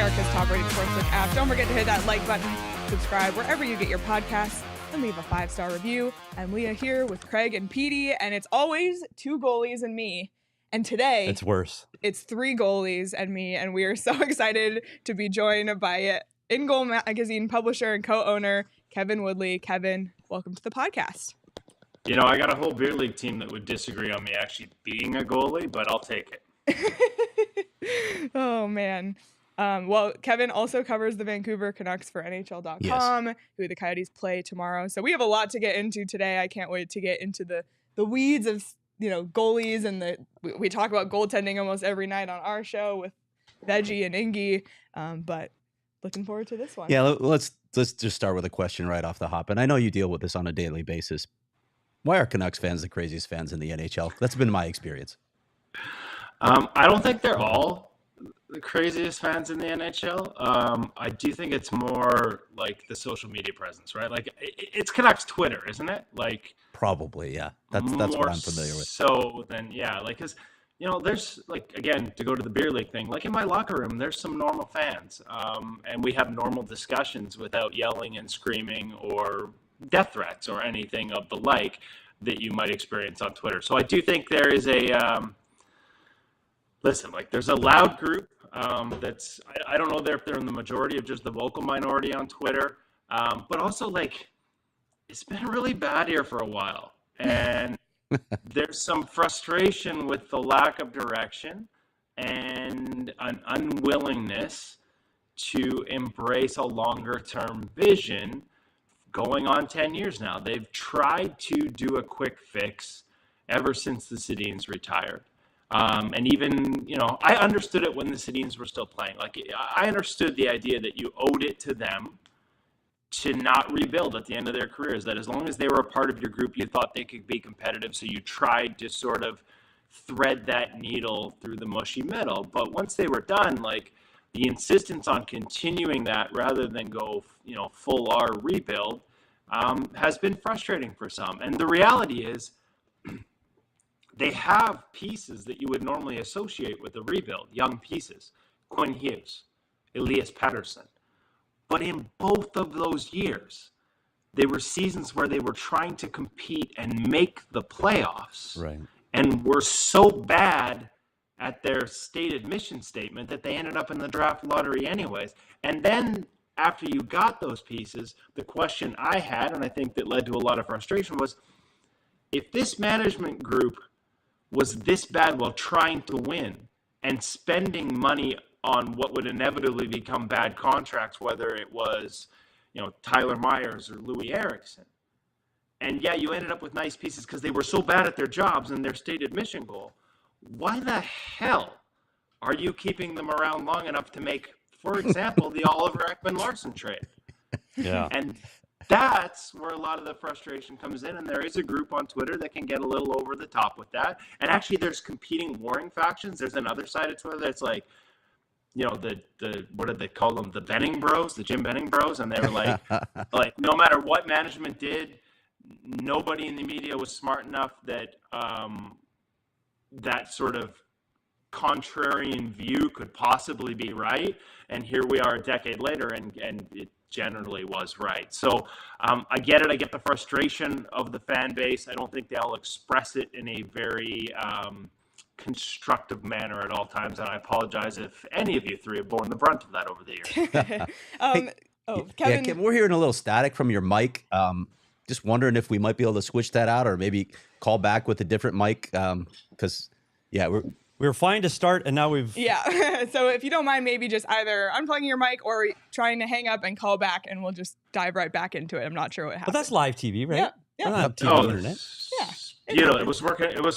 America's top-rated sportsbook app. Don't forget to hit that like button, subscribe wherever you get your podcasts, and leave a 5-star review. I'm Leah here with Craig and Petey, and it's always 2 goalies and me. And today, it's worse. It's 3 goalies and me, and we are so excited to be joined by InGoal Magazine publisher and co-owner Kevin Woodley. Kevin, welcome to the podcast. You know, I got a whole beer league team that would disagree on me actually being a goalie, but I'll take it. Oh, man. Well, Kevin also covers the Vancouver Canucks for NHL.com, who the Coyotes play tomorrow. So we have a lot to get into today. I can't wait to get into the weeds of, goalies, and we talk about goaltending almost every night on our show with Veggie and Ingy. But looking forward to this one. Yeah, let's just start with a question right off the hop. And I know you deal with this on a daily basis. Why are Canucks fans the craziest fans in the NHL? That's been my experience. I don't think they're all the craziest fans in the NHL. I do think it's more like the social media presence, right? Like it's Canucks Twitter, isn't it? Like probably, yeah. That's what I'm familiar with. So then, yeah, like because there's like again to go to the beer league thing. Like in my locker room, there's some normal fans, and we have normal discussions without yelling and screaming or death threats or anything of the like that you might experience on Twitter. So I do think there is a there's a loud group that's I don't know if they're in the majority of just the vocal minority on Twitter, but also like it's been really bad here for a while, and there's some frustration with the lack of direction and an unwillingness to embrace a longer term vision. Going on 10 years now. They've tried to do a quick fix ever since the Sedins retired. And even, I understood it when the Sedins were still playing. Like, I understood the idea that you owed it to them to not rebuild at the end of their careers, that as long as they were a part of your group, you thought they could be competitive. So you tried to sort of thread that needle through the mushy middle. But once they were done, like, the insistence on continuing that rather than go, full R rebuild has been frustrating for some. And the reality is they have pieces that you would normally associate with a rebuild, young pieces, Quinn Hughes, Elias Pettersson. But in both of those years, they were seasons where they were trying to compete and make the playoffs, right, and were so bad at their stated mission statement that they ended up in the draft lottery anyways. And then after you got those pieces, the question I had, and I think that led to a lot of frustration, was if this management group was this bad while trying to win and spending money on what would inevitably become bad contracts, whether it was, Tyler Myers or Louis Eriksson, and yeah, you ended up with nice pieces because they were so bad at their jobs and their stated mission goal, why the hell are you keeping them around long enough to make, for example, the Oliver Ekman-Larsson trade? Yeah. And that's where a lot of the frustration comes in. And there is a group on Twitter that can get a little over the top with that. And actually, there's competing warring factions. There's another side of Twitter that's like, the what did they call them? The Benning Bros, the Jim Benning Bros. And they were like, no matter what management did, nobody in the media was smart enough that that sort of contrarian view could possibly be right. And here we are a decade later, and it generally was right. So I get it. I get the frustration of the fan base. I don't think they'll express it in a very constructive manner at all times. And I apologize if any of you 3 have borne the brunt of that over the years. Kevin. Yeah, we're hearing a little static from your mic. Just wondering if we might be able to switch that out or maybe call back with a different mic. Because, we were fine to start, and now we've... Yeah, so if you don't mind, maybe just either unplugging your mic or trying to hang up and call back, and we'll just dive right back into it. I'm not sure what happened. But that's live TV, right? Yeah. We're not TV internet. Yeah. It was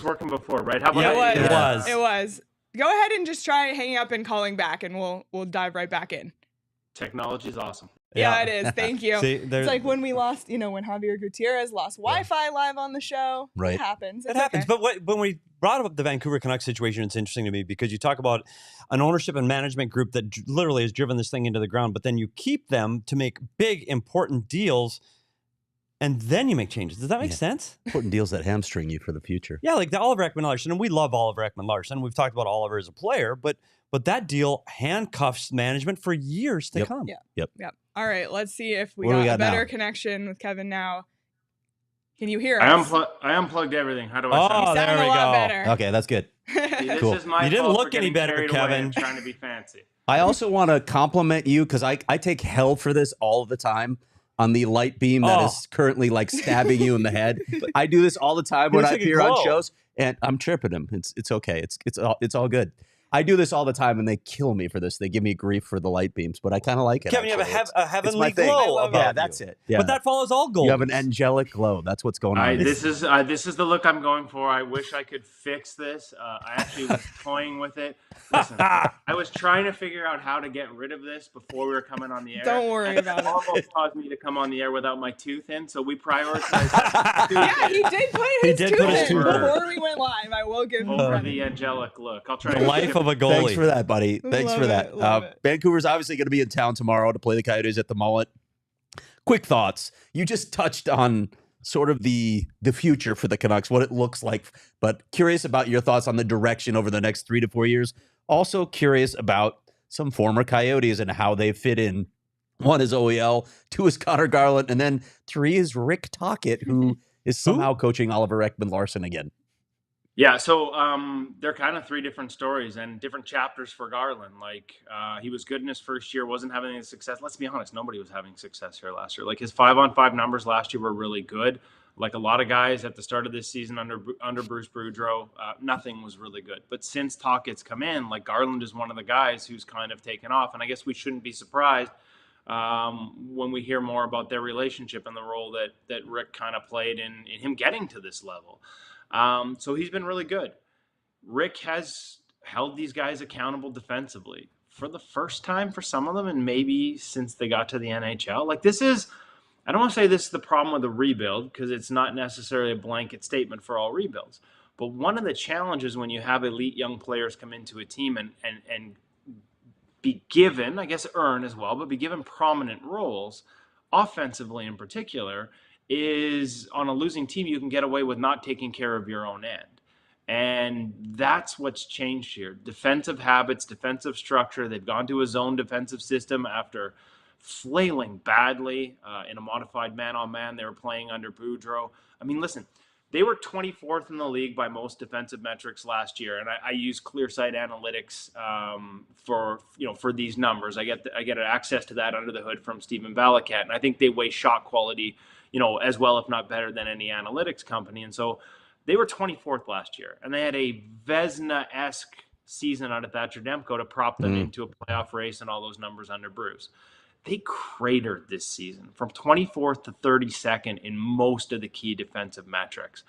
working before, right? How about It was. Go ahead and just try hanging up and calling back, and we'll dive right back in. Technology is awesome. Yeah, it is. Thank you. See, it's like when we lost, when Javier Gutierrez lost Wi-Fi live on the show. Right. It happens. It happens. But when we brought up the Vancouver Canucks situation, it's interesting to me because you talk about an ownership and management group that literally has driven this thing into the ground, but then you keep them to make big, important deals, and then you make changes. Does that make sense? Important deals that hamstring you for the future. Yeah, like the Oliver Ekman-Larsson, and we love Oliver Ekman-Larsson. We've talked about Oliver as a player, but but that deal handcuffs management for years to come. Yep. All right, let's see if we What do got we a got better now? connection with Kevin now. Can you hear I us? unplugged everything. How do I sound? Oh, there Sound we a lot go. better. Okay, that's good. See, this Cool. is my You didn't fault look for any getting better, carried away Kevin. and trying to be fancy. I also want to compliment you because I take hell for this all the time on the light beam that is currently like stabbing you in the head. But I do this all the time when I appear on shows, and I'm tripping him. It's okay. It's all good. I do this all the time, and they kill me for this. They give me grief for the light beams, but I kind of like it. Kevin, you have a heavenly thing. glow about Yeah, you. that's it. Yeah. But that follows all goals. You have an angelic glow. That's what's going on. This is the look I'm going for. I wish I could fix this. I actually was toying with it. Listen, I was trying to figure out how to get rid of this before we were coming on the air. Don't worry about it. Almost caused me to come on the air without my tooth in, so we prioritized. Yeah, he did put his tooth in before we went live. I will give him over credit. the angelic look. I'll try. The life of a goalie. Thanks for that, buddy. Thanks for that. Love it. Vancouver's obviously going to be in town tomorrow to play the Coyotes at the Mullet. Quick thoughts. You just touched on sort of the future for the Canucks, what it looks like, but curious about your thoughts on the direction over the next 3 to 4 years. Also curious about some former Coyotes and how they fit in. 1 is OEL, 2 is Connor Garland, and then 3 is Rick Tocchet, who is somehow coaching Oliver Ekman-Larsson again. Yeah, so they're kind of 3 different stories and different chapters for Garland. Like, he was good in his first year, wasn't having any success. Let's be honest, nobody was having success here last year. Like, his 5-on-5 numbers last year were really good. Like a lot of guys at the start of this season under Bruce Boudreau, nothing was really good. But since Tocchet's come in, like, Garland is one of the guys who's kind of taken off. And I guess we shouldn't be surprised when we hear more about their relationship and the role that Rick kind of played in him getting to this level. So he's been really good. Rick has held these guys accountable defensively for the first time for some of them, and maybe since they got to the NHL. Like, this is, I don't want to say this is the problem with the rebuild, because it's not necessarily a blanket statement for all rebuilds. But one of the challenges when you have elite young players come into a team and be given, I guess earn as well, but be given prominent roles, offensively in particular, is on a losing team, you can get away with not taking care of your own end. And that's what's changed here. Defensive habits, defensive structure. They've gone to a zone defensive system after flailing badly in a modified man-on-man. They were playing under Boudreau. I mean, listen, they were 24th in the league by most defensive metrics last year, and I use ClearSight Analytics for these numbers. I get access to that under the hood from Stephen Valiquette, and I think they weigh shot quality, as well, if not better than any analytics company. And so they were 24th last year, and they had a Vezina-esque season out of Thatcher Demko to prop them into a playoff race and all those numbers under Bruce. They cratered this season from 24th to 32nd in most of the key defensive metrics.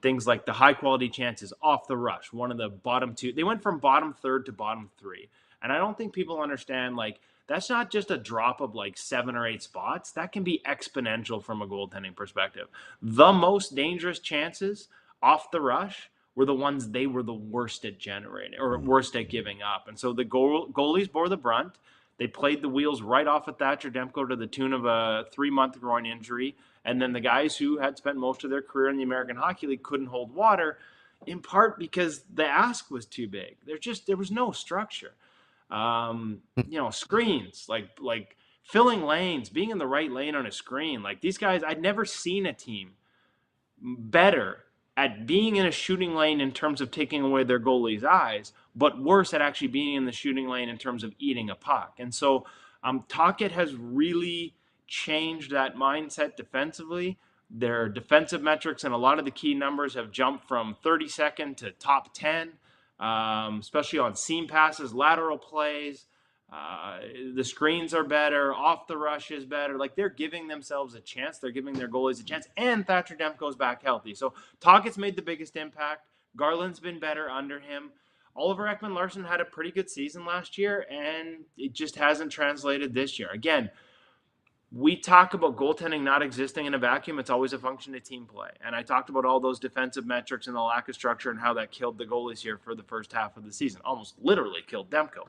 Things like the high-quality chances off the rush, one of the bottom 2. They went from bottom 3rd to bottom 3. And I don't think people understand, like, that's not just a drop of like 7 or 8 spots. That can be exponential from a goaltending perspective. The most dangerous chances off the rush were the ones they were the worst at generating or worst at giving up. And so the goalies bore the brunt. They played the wheels right off of Thatcher Demko to the tune of a 3-month groin injury. And then the guys who had spent most of their career in the American Hockey League couldn't hold water, in part because the ask was too big. There was no structure. Screens, like filling lanes, being in the right lane on a screen. Like, these guys, I'd never seen a team better at being in a shooting lane in terms of taking away their goalie's eyes, but worse at actually being in the shooting lane in terms of eating a puck. And so Tocchet has really changed that mindset defensively. Their defensive metrics and a lot of the key numbers have jumped from 32nd to top 10, especially on seam passes, lateral plays. The screens are better, off the rush is better. Like, they're giving themselves a chance. They're giving their goalies a chance. And Thatcher Demko's back healthy. So Tocchet's made the biggest impact. Garland's been better under him. Oliver Ekman-Larsson had a pretty good season last year, and it just hasn't translated this year. Again, we talk about goaltending not existing in a vacuum. It's always a function of team play. And I talked about all those defensive metrics and the lack of structure and how that killed the goalies here for the first half of the season. Almost literally killed Demko.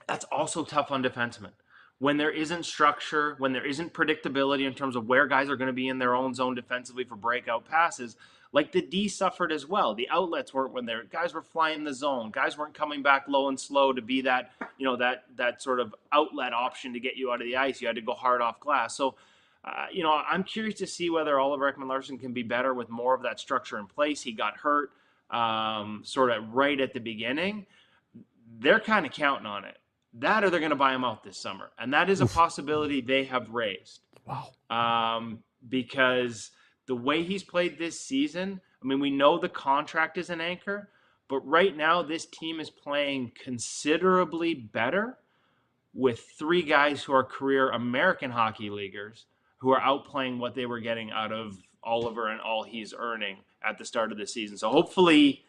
That's also tough on defensemen. When there isn't structure, when there isn't predictability in terms of where guys are going to be in their own zone defensively for breakout passes, Like the D suffered as well. The outlets weren't when their guys were flying the zone. Guys weren't coming back low and slow to be that, that sort of outlet option to get you out of the ice. You had to go hard off glass. So, I'm curious to see whether Oliver Ekman-Larsson can be better with more of that structure in place. He got hurt sort of right at the beginning. They're kind of counting on it. That or they're going to buy him out this summer. And that is a possibility they have raised. Wow. Because the way he's played this season, I mean, we know the contract is an anchor, but right now this team is playing considerably better with 3 guys who are career American hockey leaguers who are outplaying what they were getting out of Oliver and all he's earning at the start of the season. So hopefully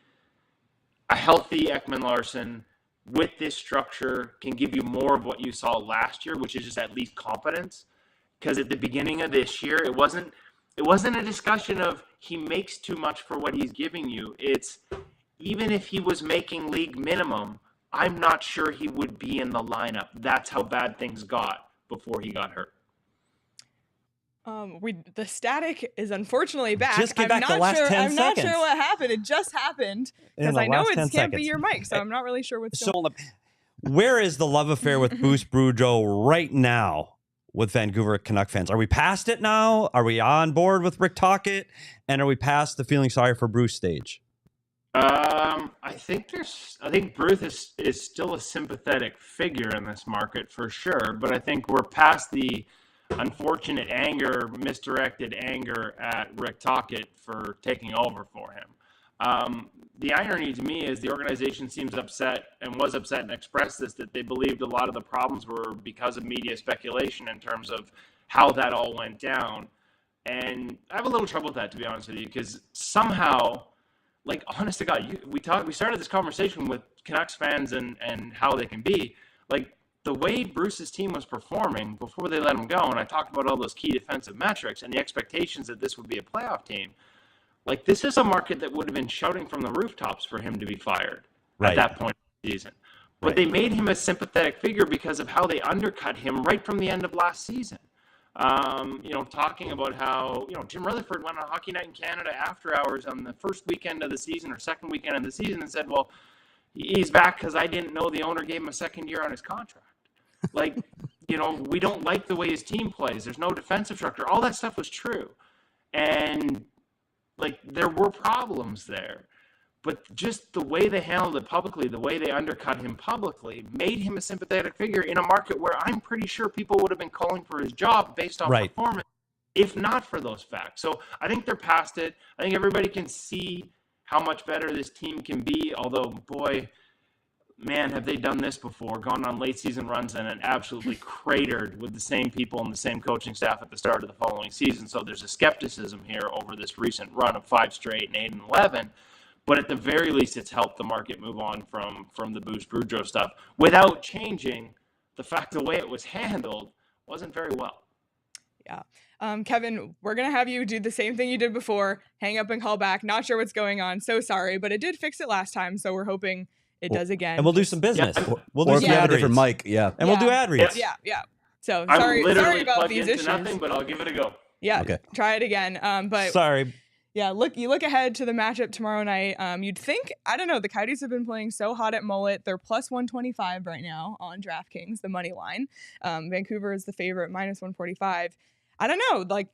a healthy Ekman-Larsson with this structure can give you more of what you saw last year, which is just at least competence. Because at the beginning of this year, it wasn't a discussion of he makes too much for what he's giving you. It's even if he was making league minimum, I'm not sure he would be in the lineup. That's how bad things got before he got hurt. The static is unfortunately back. Just get back the last 10 I'm not seconds. sure what happened. It just happened because I know it can't be your mic, so I'm not really sure what's going on. Where is the love affair with Bruce Boudreau right now with Vancouver Canuck fans? Are we past it now? Are we on board with Rick Tocchet? And are we past the feeling sorry for Bruce stage? I think Bruce is still a sympathetic figure in this market for sure, but I think we're past the unfortunate anger, misdirected anger at Rick Tocchet for taking over for him. The irony to me is the organization seems upset and was upset and expressed this, that they believed a lot of the problems were because of media speculation in terms of how that all went down. And I have a little trouble with that, to be honest with you, because somehow, like, honest to God, we started this conversation with Canucks fans and how they can be. Like, the way Bruce's team was performing before they let him go, and I talked about all those key defensive metrics and the expectations that this would be a playoff team, like, this is a market that would have been shouting from the rooftops for him to be fired at that point in the season. But they made him a sympathetic figure because of how they undercut him right from the end of last season. Talking about how, Jim Rutherford went on Hockey Night in Canada after hours on the first weekend of the season or second weekend of the season and said, well, he's back because I didn't know the owner gave him a second year on his contract. Like, we don't like the way his team plays. There's no defensive structure. All that stuff was true. And, like, there were problems there. But just the way they handled it publicly, the way they undercut him publicly, made him a sympathetic figure in a market where I'm pretty sure people would have been calling for his job based on performance, if not for those facts. So I think they're past it. I think everybody can see how much better this team can be, although, boy, man, have they done this before, gone on late season runs and then absolutely cratered with the same people and the same coaching staff at the start of the following season. So there's a skepticism here over this recent run of 5 straight and 8-11. But at the very least, it's helped the market move on from the Bruce Boudreau stuff without changing the fact the way it was handled wasn't very well. Yeah. Kevin, we're going to have you do the same thing you did before, hang up and call back. Not sure what's going on. So sorry, but it did fix it last time. So we're hoping it does again. And we'll do some business. Yeah. We'll do some ad reads. Different mic. Yeah. And we'll do ad reads. Yeah. So sorry about plug these into issues. nothing, but I'll give it a go. Yeah. Okay. Try it again. But sorry. Yeah, you look ahead to the matchup tomorrow night. You'd think, I don't know, the Coyotes have been playing so hot at mullet. They're plus 125 right now on DraftKings, the money line. Vancouver is the favorite, minus 145. I don't know, like,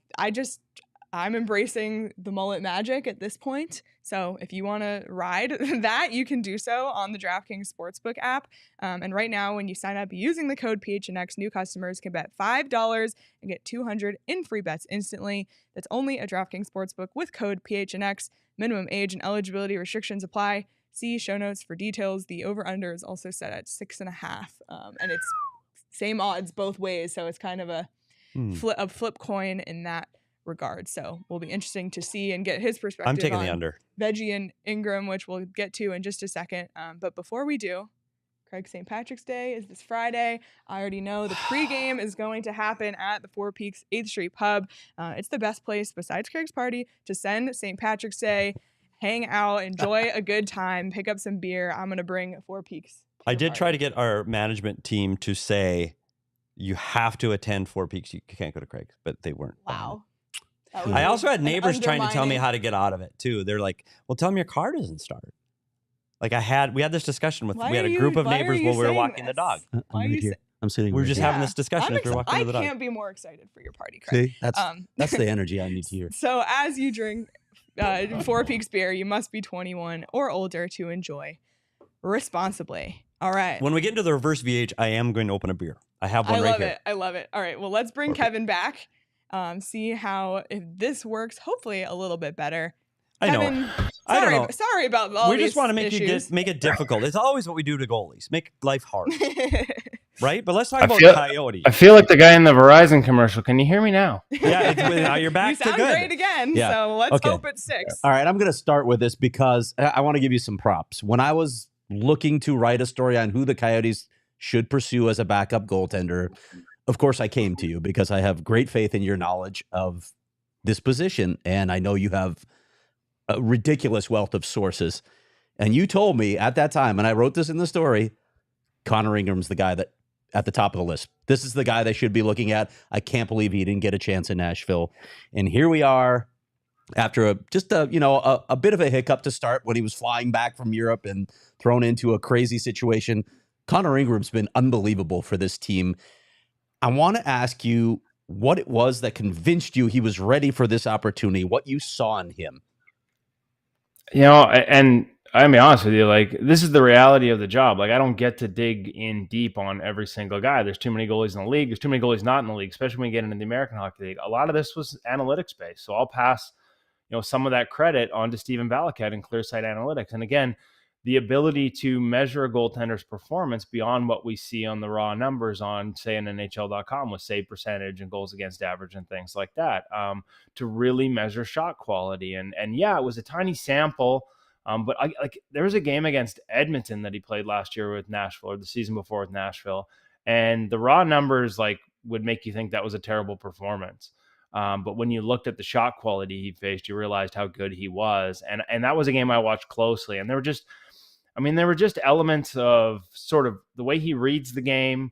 I'm embracing the mullet magic at this point. So if you want to ride that, you can do so on the DraftKings Sportsbook app. And right now, when you sign up using the code PHNX, new customers can bet $5 and get $200 in free bets instantly. That's only a DraftKings Sportsbook with code PHNX. Minimum age and eligibility restrictions apply. See show notes for details. The over-under is also set at 6.5. And it's same odds both ways. So it's kind of a flip coin in that regard. So will be interesting to see and get his perspective. I'm taking the under. Veggie and Ingram, which we'll get to in just a second. But before we do, Craig, St. Patrick's Day is this Friday. I already know the pregame is going to happen at the Four Peaks 8th Street Pub. It's the best place besides Craig's party to send St. Patrick's Day, hang out, enjoy a good time, pick up some beer. I'm going to bring Four Peaks. I did try to get our management team to say you have to attend Four Peaks. You can't go to Craig's, but they weren't. Wow. I also had neighbors trying to tell me undermining. how to get out of it too. They're like, "Well, tell them your car doesn't start." Like we had this discussion with, Why we had are a you- group of why are neighbors you while we were saying walking the this? dog. Why I'm are right you here. I'm sitting. We were right just here. having this discussion as we were walking to the dog. I can't be more excited for your party, Craig. See, that's the energy I need to hear. So as you drink Four Peaks beer, you must be 21 or older to enjoy responsibly. All right. When we get into the reverse VH, I am going to open a beer. I have one I right love here. it. I love it. All right. Well, let's bring Kevin back. See if this works. Hopefully a little bit better. I know. Kevin, I don't know. Sorry about all We just want to make issues. make it difficult. It's always what we do to goalies. Make life hard, right? But let's talk I about feel- Coyote. I feel like the guy in the Verizon commercial. Can you hear me now? Yeah, now you're back You to sound good. great again. Yeah. So let's Okay. hope it sticks. All right, I'm going to start with this because I want to give you some props. When I was looking to write a story on who the Coyotes should pursue as a backup goaltender, of course, I came to you because I have great faith in your knowledge of this position, and I know you have a ridiculous wealth of sources. And you told me at that time, and I wrote this in the story, Connor Ingram's the guy that at the top of the list. This is the guy they should be looking at. I can't believe he didn't get a chance in Nashville. And here we are after a bit of a hiccup to start when he was flying back from Europe and thrown into a crazy situation. Connor Ingram's been unbelievable for this team. I want to ask you what it was that convinced you he was ready for this opportunity, what you saw in him. You know, and I'll be honest with you, like, this is the reality of the job. Like, I don't get to dig in deep on every single guy. There's too many goalies in the league. There's too many goalies not in the league, especially when you get into the American Hockey League. A lot of this was analytics based. So I'll pass, some of that credit on to Steven Valiquette and Clearsight Analytics. And again, the ability to measure a goaltender's performance beyond what we see on the raw numbers on, say, an NHL.com with save percentage and goals against average and things like that, to really measure shot quality. And yeah, it was a tiny sample, but there was a game against Edmonton that he played last year with Nashville, or the season before with Nashville, and the raw numbers would make you think that was a terrible performance. But when you looked at the shot quality he faced, you realized how good he was. And that was a game I watched closely. And there were just elements of sort of the way he reads the game,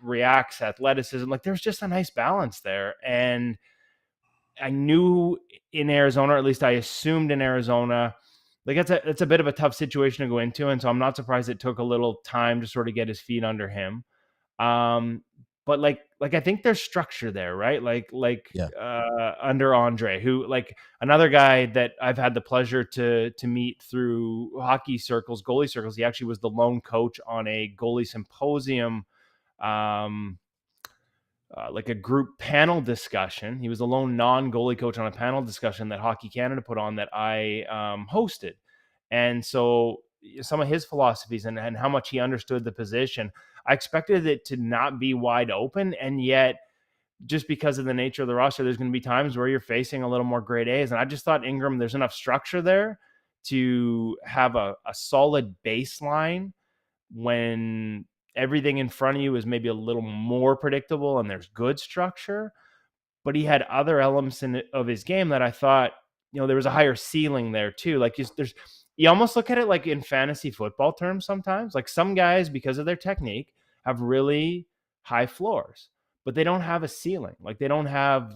reacts, athleticism. Like, there's just a nice balance there. And I knew in Arizona, or at least I assumed in Arizona, like, it's a bit of a tough situation to go into. And so I'm not surprised it took a little time to sort of get his feet under him. But I think there's structure there, right? Under Andre, who, like, another guy that I've had the pleasure to meet through hockey circles, goalie circles. He actually was the lone coach on a goalie symposium, like a group panel discussion. He was the lone non-goalie coach on a panel discussion that Hockey Canada put on that I hosted. And so some of his philosophies and how much he understood the position, I expected it to not be wide open. And yet, just because of the nature of the roster, there's going to be times where you're facing a little more grade A's. And I just thought Ingram, there's enough structure there to have a solid baseline when everything in front of you is maybe a little more predictable and there's good structure. But he had other elements of his game that I thought, there was a higher ceiling there too. Like, you almost look at it like in fantasy football terms sometimes. Like, some guys, because of their technique, have really high floors, but they don't have a ceiling. Like, they don't have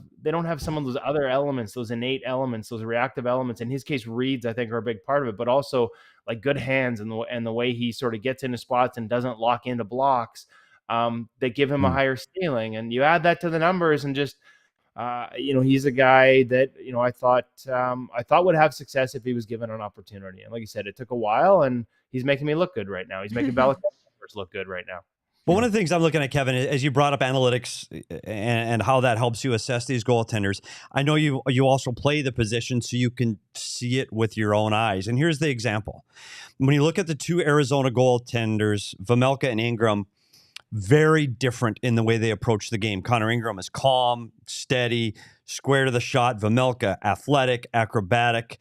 some of those other elements, those innate elements, those reactive elements. In his case, reads, I think, are a big part of it, but also like good hands and the way he sort of gets into spots and doesn't lock into blocks. They give him a higher ceiling, and you add that to the numbers and just, he's a guy that, I thought would have success if he was given an opportunity. And like you said, it took a while, and he's making me look good right now. He's making Valiquette look good right now. Well, one of the things I'm looking at, Kevin, as you brought up analytics and how that helps you assess these goaltenders, I know you also play the position so you can see it with your own eyes. And here's the example. When you look at the two Arizona goaltenders, Vejmelka and Ingram, very different in the way they approach the game. Connor Ingram is calm, steady, square to the shot. Vejmelka, athletic, acrobatic,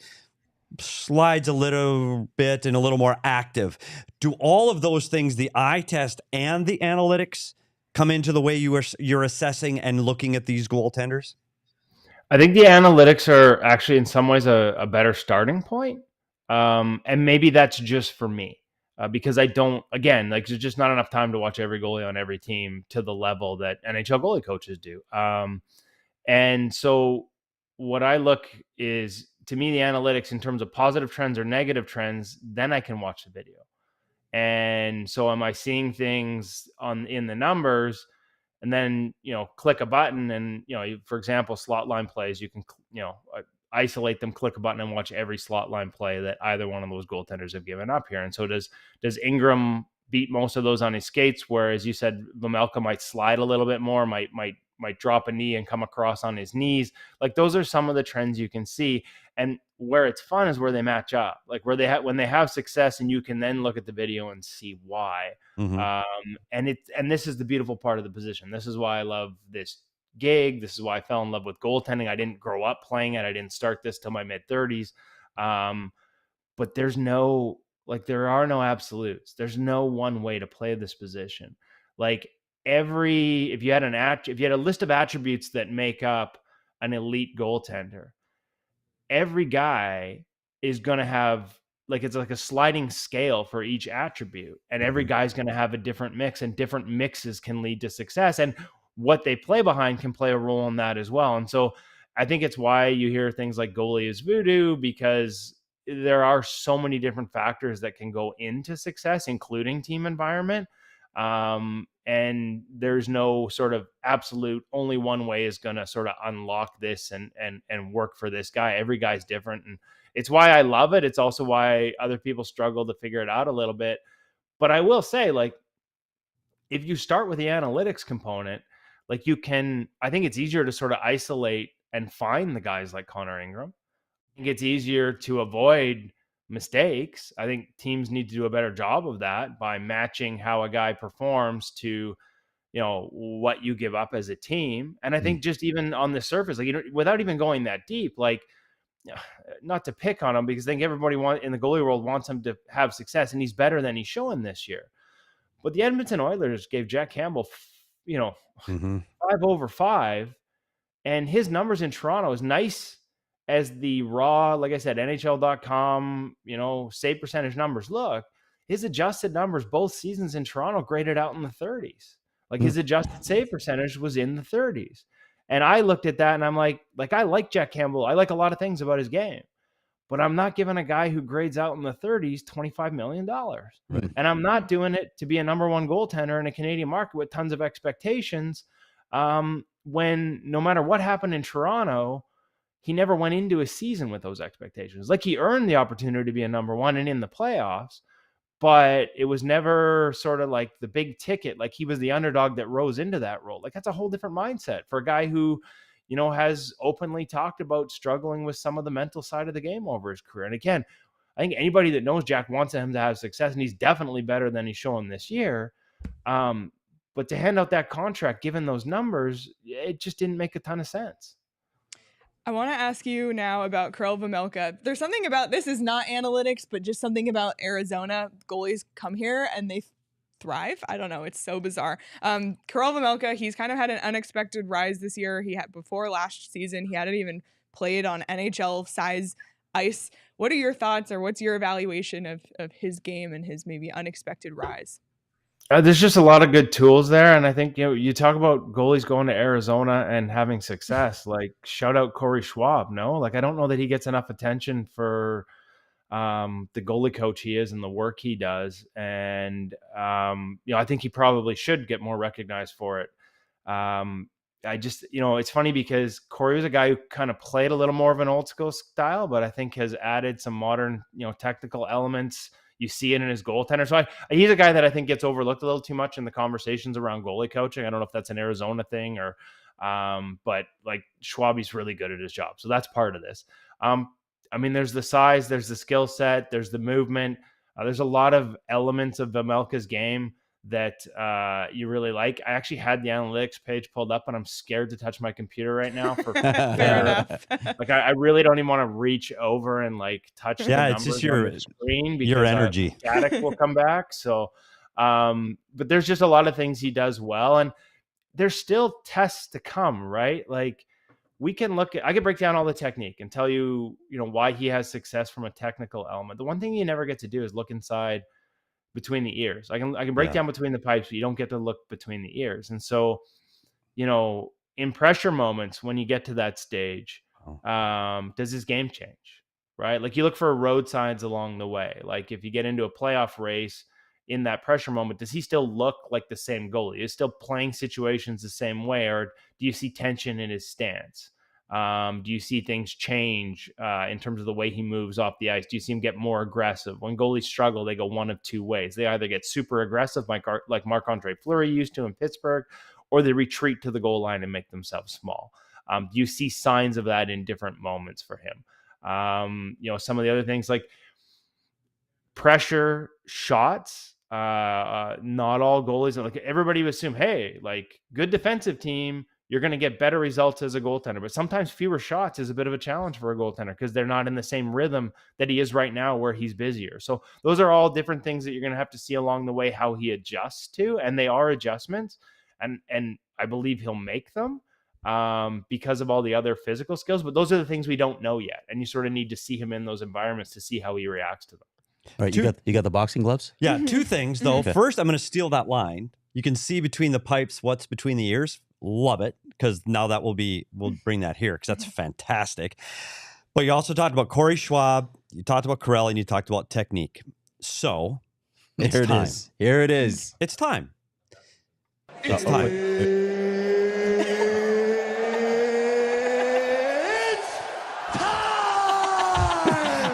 slides a little bit and a little more active. Do all of those things, the eye test and the analytics, come into the way you're assessing and looking at these goaltenders? I think the analytics are actually in some ways a better starting point. And maybe that's just for me. Because I don't, again, like, there's just not enough time to watch every goalie on every team to the level that NHL goalie coaches do. And so what I look is, to me, the analytics in terms of positive trends or negative trends, then I can watch the video. And so am I seeing things in the numbers, and then, click a button and, for example, slot line plays, you can, isolate them, click a button and watch every slot line play that either one of those goaltenders have given up here. And so does Ingram beat most of those on his skates, whereas you said Vejmelka might slide a little bit more, might drop a knee and come across on his knees. Like, those are some of the trends you can see. And where it's fun is where they match up, like where when they have success, and you can then look at the video and see why. Mm-hmm. And this is the beautiful part of the position. This is why I love this gig. This is why I fell in love with goaltending. I didn't grow up playing it. I didn't start this till my mid-30s. But there are no absolutes. There's no one way to play this position. Like, if you had a list of attributes that make up an elite goaltender, every guy is going to have, like, it's like a sliding scale for each attribute, and every guy's going to have a different mix, and different mixes can lead to success, and what they play behind can play a role in that as well. And so I think it's why you hear things like goalie is voodoo, because there are so many different factors that can go into success, including team environment. And there's no sort of absolute only one way is going to sort of unlock this and work for this guy. Every guy's different. And it's why I love it. It's also why other people struggle to figure it out a little bit. But I will say, like, if you start with the analytics component, like, I think it's easier to sort of isolate and find the guys like Connor Ingram. I think it's easier to avoid mistakes. I think teams need to do a better job of that by matching how a guy performs to, what you give up as a team. And I think just even on the surface, like, without even going that deep, like, not to pick on him, because I think everybody in the goalie world wants him to have success, and he's better than he's showing this year. But the Edmonton Oilers gave Jack Campbell, 5/5, and his numbers in Toronto, as nice as the raw, like I said, NHL.com, save percentage numbers look, his adjusted numbers both seasons in Toronto graded out in the 30s. Like, his adjusted save percentage was in the 30s. And I looked at that and I'm like, I like Jack Campbell. I like a lot of things about his game, but I'm not giving a guy who grades out in the 30s $25 million. Right. And I'm not doing it to be a number one goaltender in a Canadian market with tons of expectations. When no matter what happened in Toronto, he never went into a season with those expectations. Like, he earned the opportunity to be a number one and in the playoffs, but it was never sort of like the big ticket. Like, he was the underdog that rose into that role. Like, that's a whole different mindset for a guy who, has openly talked about struggling with some of the mental side of the game over his career. And again, I think anybody that knows Jack wants him to have success, and he's definitely better than he's shown this year. But to hand out that contract, given those numbers, it just didn't make a ton of sense. I want to ask you now about Karel Vejmelka. There's something about, this is not analytics, but just something about Arizona. Goalies come here and they thrive. I don't know. It's so bizarre. Karel Vejmelka, he's kind of had an unexpected rise this year. Before last season, he hadn't even played on NHL size ice. What are your thoughts, or what's your evaluation of his game and his maybe unexpected rise? There's just a lot of good tools there. And I think, you talk about goalies going to Arizona and having success, like, shout out Corey Schwab. No, like, I don't know that he gets enough attention for the goalie coach he is and the work he does. And, I think he probably should get more recognized for it. I just, it's funny because Corey was a guy who kind of played a little more of an old school style, but I think has added some modern, technical elements. You see it in his goaltender. So he's a guy that I think gets overlooked a little too much in the conversations around goalie coaching. I don't know if that's an Arizona thing or, but like, Schwabi's really good at his job. So that's part of this. There's the size, there's the skill set, there's the movement. There's a lot of elements of Vejmelka's game that you really like. I actually had the analytics page pulled up, and I'm scared to touch my computer right now. Fair enough. Like, I really don't even want to reach over and like touch the numbers it's just on the screen, because your energy static will come back. So, but there's just a lot of things he does well, and there's still tests to come, right? Like, I can break down all the technique and tell you, why he has success from a technical element. The one thing you never get to do is look inside between the ears. I can break down between the pipes, but you don't get to look between the ears. And so, in pressure moments, when you get to that stage, does his game change? Right? Like, you look for road signs along the way. Like, if you get into a playoff race in that pressure moment, does he still look like the same goalie? Is still playing situations the same way? Or do you see tension in his stance? Do you see things change in terms of the way he moves off the ice? Do you see him get more aggressive? When goalies struggle, they go one of two ways. They either get super aggressive, like Marc-Andre Fleury used to in Pittsburgh, or they retreat to the goal line and make themselves small. Do you see signs of that in different moments for him? Some of the other things like pressure shots. Not all goalies, like, everybody would assume, hey, like, good defensive team, you're going to get better results as a goaltender. But sometimes fewer shots is a bit of a challenge for a goaltender because they're not in the same rhythm that he is right now where he's busier. So those are all different things that you're going to have to see along the way how he adjusts to, and they are adjustments. And I believe he'll make them because of all the other physical skills. But those are the things we don't know yet. And you sort of need to see him in those environments to see how he reacts to them. All right, you got the boxing gloves? Yeah, two things, though. First, I'm going to steal that line. You can see between the pipes what's between the ears. Love it, because now that we'll bring that here, because that's fantastic. But you also talked about Corey Schwab, you talked about Karel, and you talked about technique. So it's time. Here it is. It's time. It's time.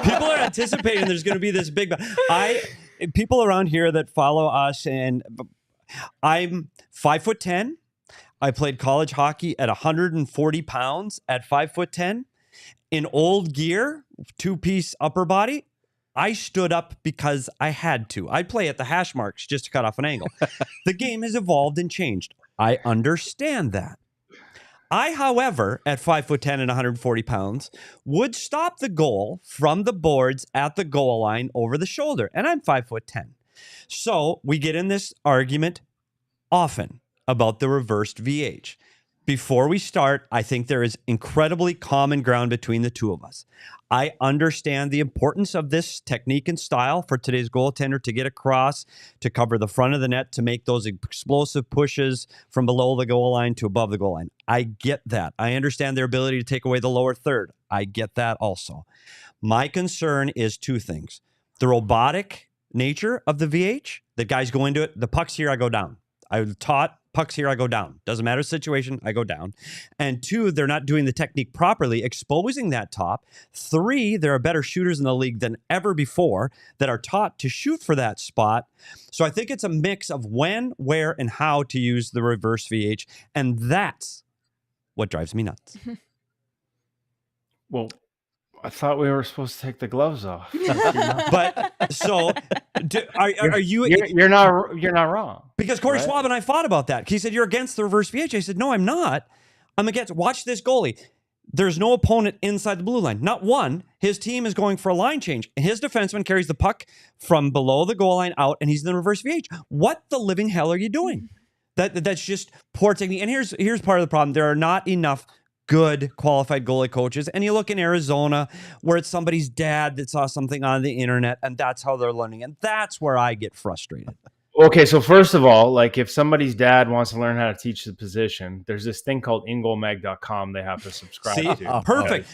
People are anticipating there's going to be this big. People around here that follow us, and I'm 5'10". I played college hockey at 140 pounds at 5'10". In old gear, 2-piece upper body, I stood up because I had to. I'd play at the hash marks just to cut off an angle. The game has evolved and changed. I understand that. I, however, at 5'10" and 140 pounds, would stop the goal from the boards at the goal line over the shoulder. And I'm 5'10". So we get in this argument often about the reversed VH. Before we start, I think there is incredibly common ground between the two of us. I understand the importance of this technique and style for today's goaltender to get across, to cover the front of the net, to make those explosive pushes from below the goal line to above the goal line. I get that. I understand their ability to take away the lower third. I get that also. My concern is two things. The robotic nature of the VH, the guys go into it, the puck's here, I go down. I was taught pucks here, I go down. Doesn't matter the situation, I go down. And two, they're not doing the technique properly, exposing that top. Three, there are better shooters in the league than ever before that are taught to shoot for that spot. So I think it's a mix of when, where, and how to use the reverse VH. And that's what drives me nuts. Well, I thought we were supposed to take the gloves off. But so are you? You're not wrong. Because Corey Schwab and I fought about that. He said, you're against the reverse VH. I said, no, I'm not. I'm against. Watch this goalie. There's no opponent inside the blue line. Not one. His team is going for a line change. His defenseman carries the puck from below the goal line out, and he's in the reverse VH. What the living hell are you doing? That's just poor technique. And here's part of the problem. There are not enough good qualified goalie coaches. And you look in Arizona where it's somebody's dad that saw something on the internet and that's how they're learning. And that's where I get frustrated. Okay, so first of all, like if somebody's dad wants to learn how to teach the position, there's this thing called InGoalMag.com they have to subscribe to. Perfect.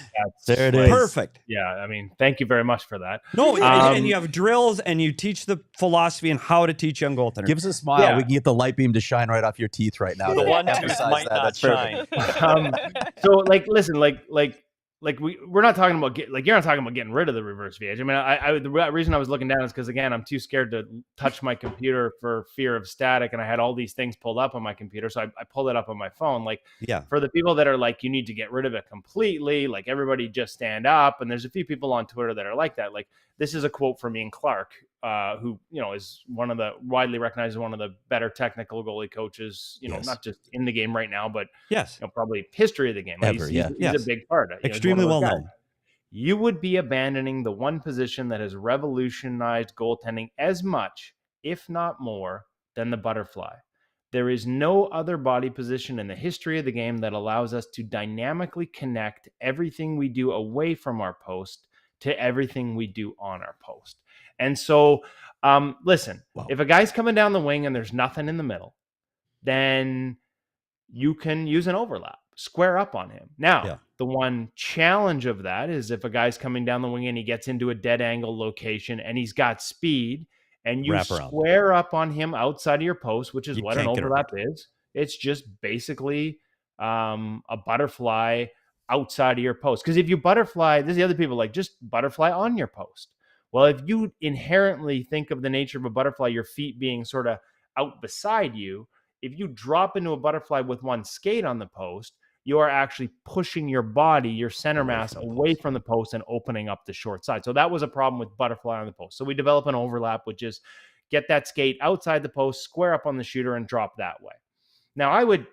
There it is. Perfect. Yeah, I mean, thank you very much for that. No, and you have drills and you teach the philosophy and how to teach young goaltenders. Give us a smile. Yeah. We can get the light beam to shine right off your teeth right now. The one tooth might not shine. So, like, listen, like we're not talking about you're not talking about getting rid of the reverse VH. I mean, the reason I was looking down is because again, I'm too scared to touch my computer for fear of static, and I had all these things pulled up on my computer, so I pulled it up on my phone. Like, yeah, for the people that are like, you need to get rid of it completely, like everybody just stand up. And there's a few people on Twitter that are like that. Like, this is a quote from Ian Clark, who is one of the widely recognized as one of the better technical goalie coaches, not just in the game right now, but yes, probably history of the game. Ever, he's a big part. Extremely well known. You would be abandoning the one position that has revolutionized goaltending as much, if not more, than the butterfly. There is no other body position in the history of the game that allows us to dynamically connect everything we do away from our post to everything we do on our post. And so, listen, if a guy's coming down the wing and there's nothing in the middle, then you can use an overlap. square up on him. Now, Yeah. the one challenge of that is if a guy's coming down the wing and he gets into a dead angle location and he's got speed and you Wrap around. square up on him outside of your post, which is You what an can't get overlap is. It's just basically a butterfly outside of your post. Because if you butterfly, there's the other people like just butterfly on your post. Well, if you inherently think of the nature of a butterfly, your feet being sort of out beside you, if you drop into a butterfly with one skate on the post, you are actually pushing your body, your center mass away from the post and opening up the short side. So that was a problem with butterfly on the post. So we develop an overlap, which is get that skate outside the post, square up on the shooter, and drop that way. Now, I would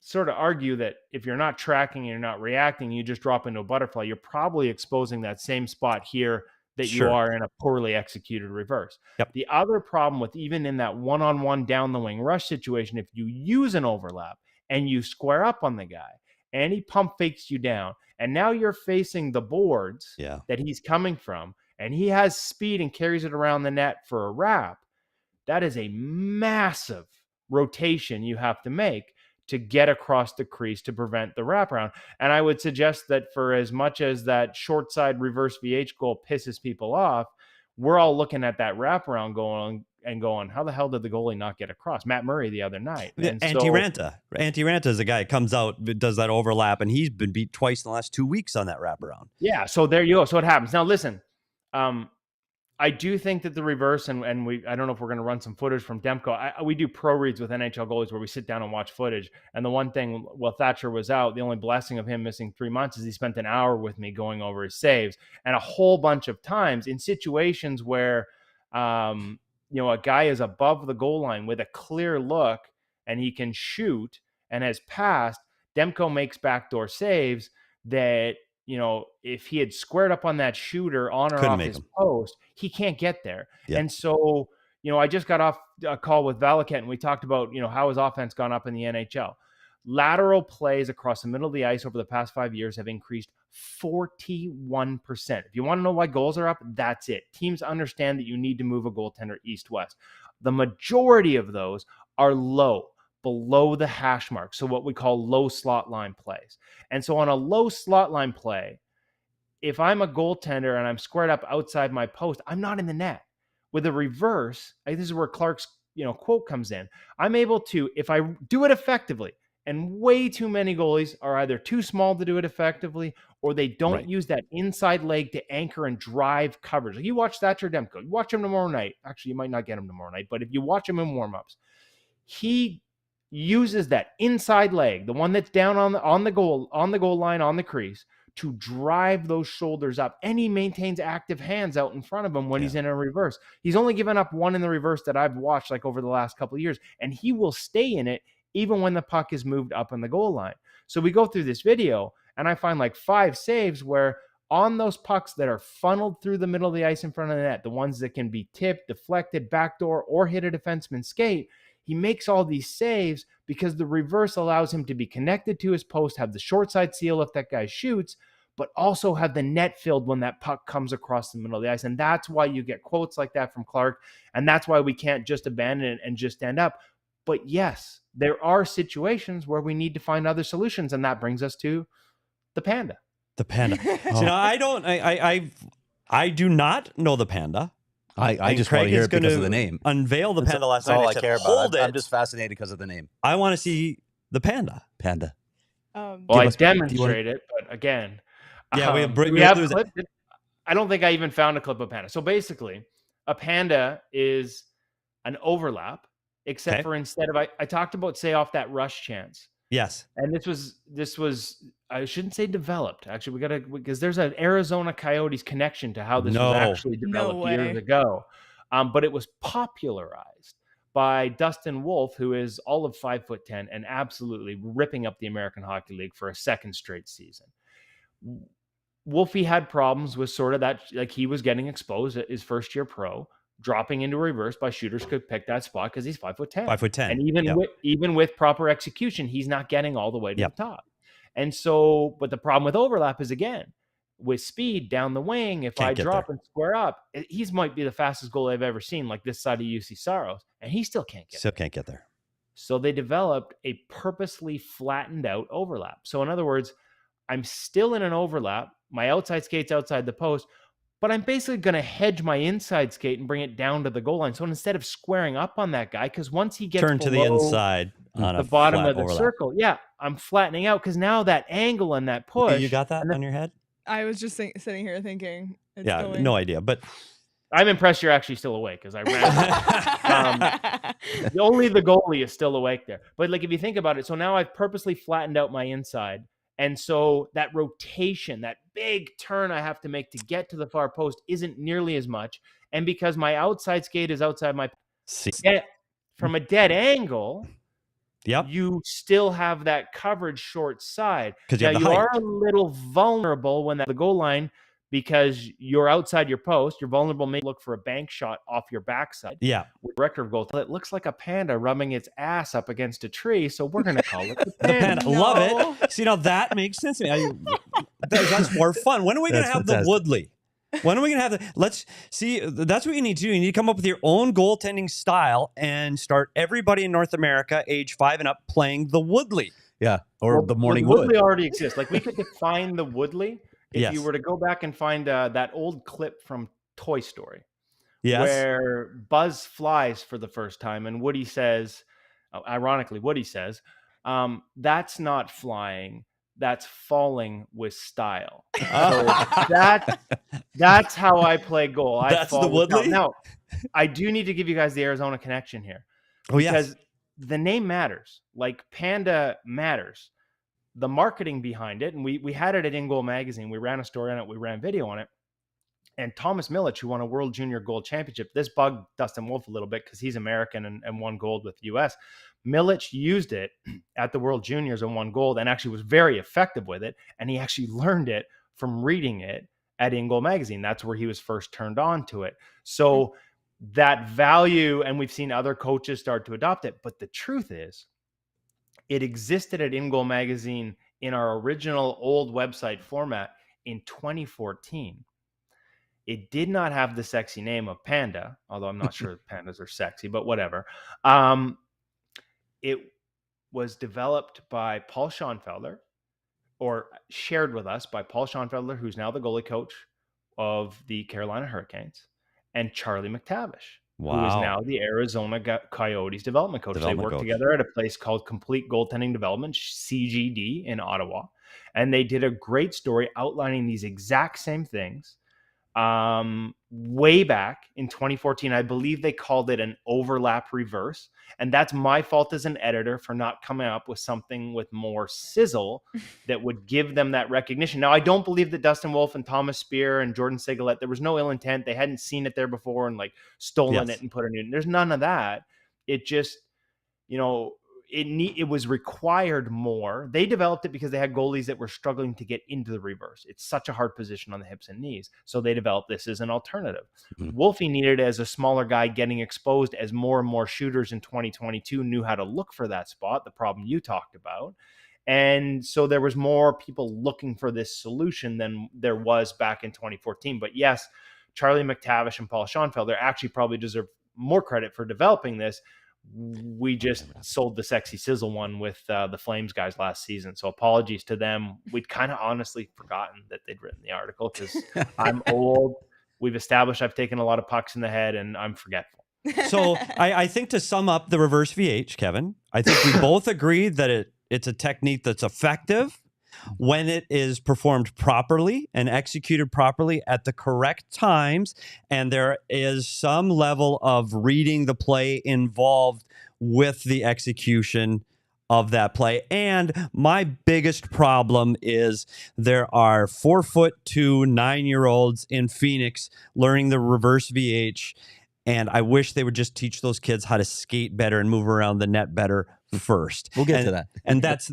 sort of argue that if you're not tracking and you're not reacting, you just drop into a butterfly, you're probably exposing that same spot here that you are in a poorly executed reverse. Yep. The other problem with even in that one-on-one down the wing rush situation, if you use an overlap and you square up on the guy and he pump fakes you down and now you're facing the boards that he's coming from and he has speed and carries it around the net for a wrap, that is a massive rotation you have to make to get across the crease to prevent the wraparound. And I would suggest that for as much as that short side reverse VH goal pisses people off, we're all looking at that wraparound going, how the hell did the goalie not get across? Matt Murray the other night. And Antti-Ranta is a guy that comes out, does that overlap, and he's been beat twice in the last 2 weeks on that wraparound. Yeah, so there you go. So it happens. Now listen, I do think that the reverse, and I don't know if we're going to run some footage from Demko. We do pro reads with NHL goalies where we sit down and watch footage. And the one thing, while Thatcher was out, the only blessing of him missing 3 months is he spent an hour with me going over his saves. And a whole bunch of times in situations where, a guy is above the goal line with a clear look and he can shoot and has passed, Demko makes backdoor saves that, if he had squared up on that shooter on or off his post, he can't get there. Yeah. And so, I just got off a call with Vejmelka and we talked about, how his offense gone up in the NHL. Lateral plays across the middle of the ice over the past 5 years have increased 41%. If you want to know why goals are up, that's it. Teams understand that you need to move a goaltender east-west. The majority of those are low, below the hash mark. So what we call low slot line plays. And so on a low slot line play, if I'm a goaltender and I'm squared up outside my post, I'm not in the net. With a reverse, this is where Clark's quote comes in. I'm able to, if I do it effectively, and way too many goalies are either too small to do it effectively or they don't use that inside leg to anchor and drive coverage. Like you watch Thatcher Demko, you watch him tomorrow night. Actually, you might not get him tomorrow night, but if you watch him in warmups, he uses that inside leg, the one that's down on the goal line, on the crease, to drive those shoulders up. And he maintains active hands out in front of him when he's in a reverse. He's only given up one in the reverse that I've watched like over the last couple of years, and he will stay in it even when the puck is moved up on the goal line. So we go through this video and I find like 5 saves where on those pucks that are funneled through the middle of the ice in front of the net, the ones that can be tipped, deflected, backdoor, or hit a defenseman's skate, he makes all these saves because the reverse allows him to be connected to his post, have the short side seal if that guy shoots, but also have the net filled when that puck comes across the middle of the ice. And that's why you get quotes like that from Clark. And that's why we can't just abandon it and just stand up. But yes, there are situations where we need to find other solutions. And that brings us to the Panda. The Panda. I do not know the Panda. I just want to hear it because of the name. Unveil the Panda last night. That's all I care about. I'm just fascinated because of the name. I want to see the Panda. Well, I demonstrate it, but again, we have clip. I don't think I even found a clip of Panda. So basically, a Panda is an overlap, except for instead of I talked about say off that rush chance. Yes. And this was I shouldn't say developed. Actually, because there's an Arizona Coyotes connection to how this was actually developed years ago. But it was popularized by Dustin Wolf, who is all of 5'10" and absolutely ripping up the American Hockey League for a second straight season. Wolfie had problems with sort of that, like he was getting exposed at his first year pro, dropping into reverse by shooters could pick that spot because he's 5'10". 5'10". And even with proper execution, he's not getting all the way to the top. And so, but the problem with overlap is, again, with speed down the wing, if I drop and square up, he's might be the fastest goal I've ever seen, like this side of UC Saros, and he still can't get there. Can't get there. So they developed a purposely flattened out overlap. So in other words, I'm still in an overlap. My outside skate's outside the post, but I'm basically going to hedge my inside skate and bring it down to the goal line. So instead of squaring up on that guy, because once he gets Turn to the inside on the a bottom flat of the overlap. circle, I'm flattening out because now that angle and that push. You got that on your head? I was just sitting here thinking. It's Yeah, going. no idea. But I'm impressed you're actually still awake because I ran. Only the goalie is still awake there. But like if you think about it, so now I've purposely flattened out my inside. And so that rotation, that big turn I have to make to get to the far post isn't nearly as much. And because my outside skate is outside my from a dead angle, you still have that coverage short side. Now you are a little vulnerable when the goal line, because you're outside your post, you're vulnerable, maybe look for a bank shot off your backside. Yeah. With director of goal, it looks like a panda rubbing its ass up against a tree, so we're going to call it the panda. No. Love it. See, now that makes sense to me. That's more fun. When are we going to have the Woodley? When are we going to have let's see, that's what you need to do. You need to come up with your own goaltending style and start everybody in North America, age 5 and up, playing the Woodley. Yeah, or the morning wood. Woodley already exists. Like we could define the Woodley. If you were to go back and find that old clip from Toy Story, where Buzz flies for the first time and Woody says, ironically, Woody says, that's not flying, that's falling with style. So that's how I play goal. That's the Woodley? Now, I do need to give you guys the Arizona connection here. Oh, yes. Because the name matters. Like Panda matters. The marketing behind it, and we had it at InGoal Magazine. We ran a story on it. We ran video on it. And Thomas Milic, who won a World Junior Gold Championship, this bugged Dustin Wolf a little bit because he's American and won gold with the U.S. Milic used it at the World Juniors and won gold and actually was very effective with it. And he actually learned it from reading it at InGoal Magazine. That's where he was first turned on to it. So that value, and we've seen other coaches start to adopt it. But the truth is, it existed at InGoal Magazine in our original old website format in 2014. It did not have the sexy name of Panda, although I'm not sure pandas are sexy, but whatever. It was developed by Paul Schoenfelder, or shared with us by Paul Schoenfelder, who's now the goalie coach of the Carolina Hurricanes, and Charlie McTavish, who is now the Arizona Coyotes development coach. They work together at a place called Complete Goaltending Development, CGD, in Ottawa. And they did a great story outlining these exact same things way back in 2014. I believe they called it an overlap reverse. And that's my fault as an editor for not coming up with something with more sizzle that would give them that recognition. Now, I don't believe that Dustin Wolf and Thomas Spear and Jordan Sigalet, there was no ill intent. They hadn't seen it there before and like stolen it and put it in. There's none of that. It just, it was required more. They developed it because they had goalies that were struggling to get into the reverse. It's such a hard position on the hips and knees. So they developed this as an alternative. Wolfie needed it as a smaller guy getting exposed as more and more shooters in 2022 knew how to look for that spot, the problem you talked about. And so there was more people looking for this solution than there was back in 2014. But yes, Charlie McTavish and Paul Schoenfelder actually probably deserve more credit for developing this. We just sold the sexy sizzle one with the Flames guys last season. So apologies to them. We'd kind of honestly forgotten that they'd written the article because I'm old. We've established I've taken a lot of pucks in the head and I'm forgetful. So I think to sum up the reverse VH, Kevin, I think we both agree that it's a technique that's effective when it is performed properly and executed properly at the correct times, and there is some level of reading the play involved with the execution of that play. And my biggest problem is there are 4'2", 9-year-olds in Phoenix learning the reverse VH, and I wish they would just teach those kids how to skate better and move around the net better first. We'll get to that. And that's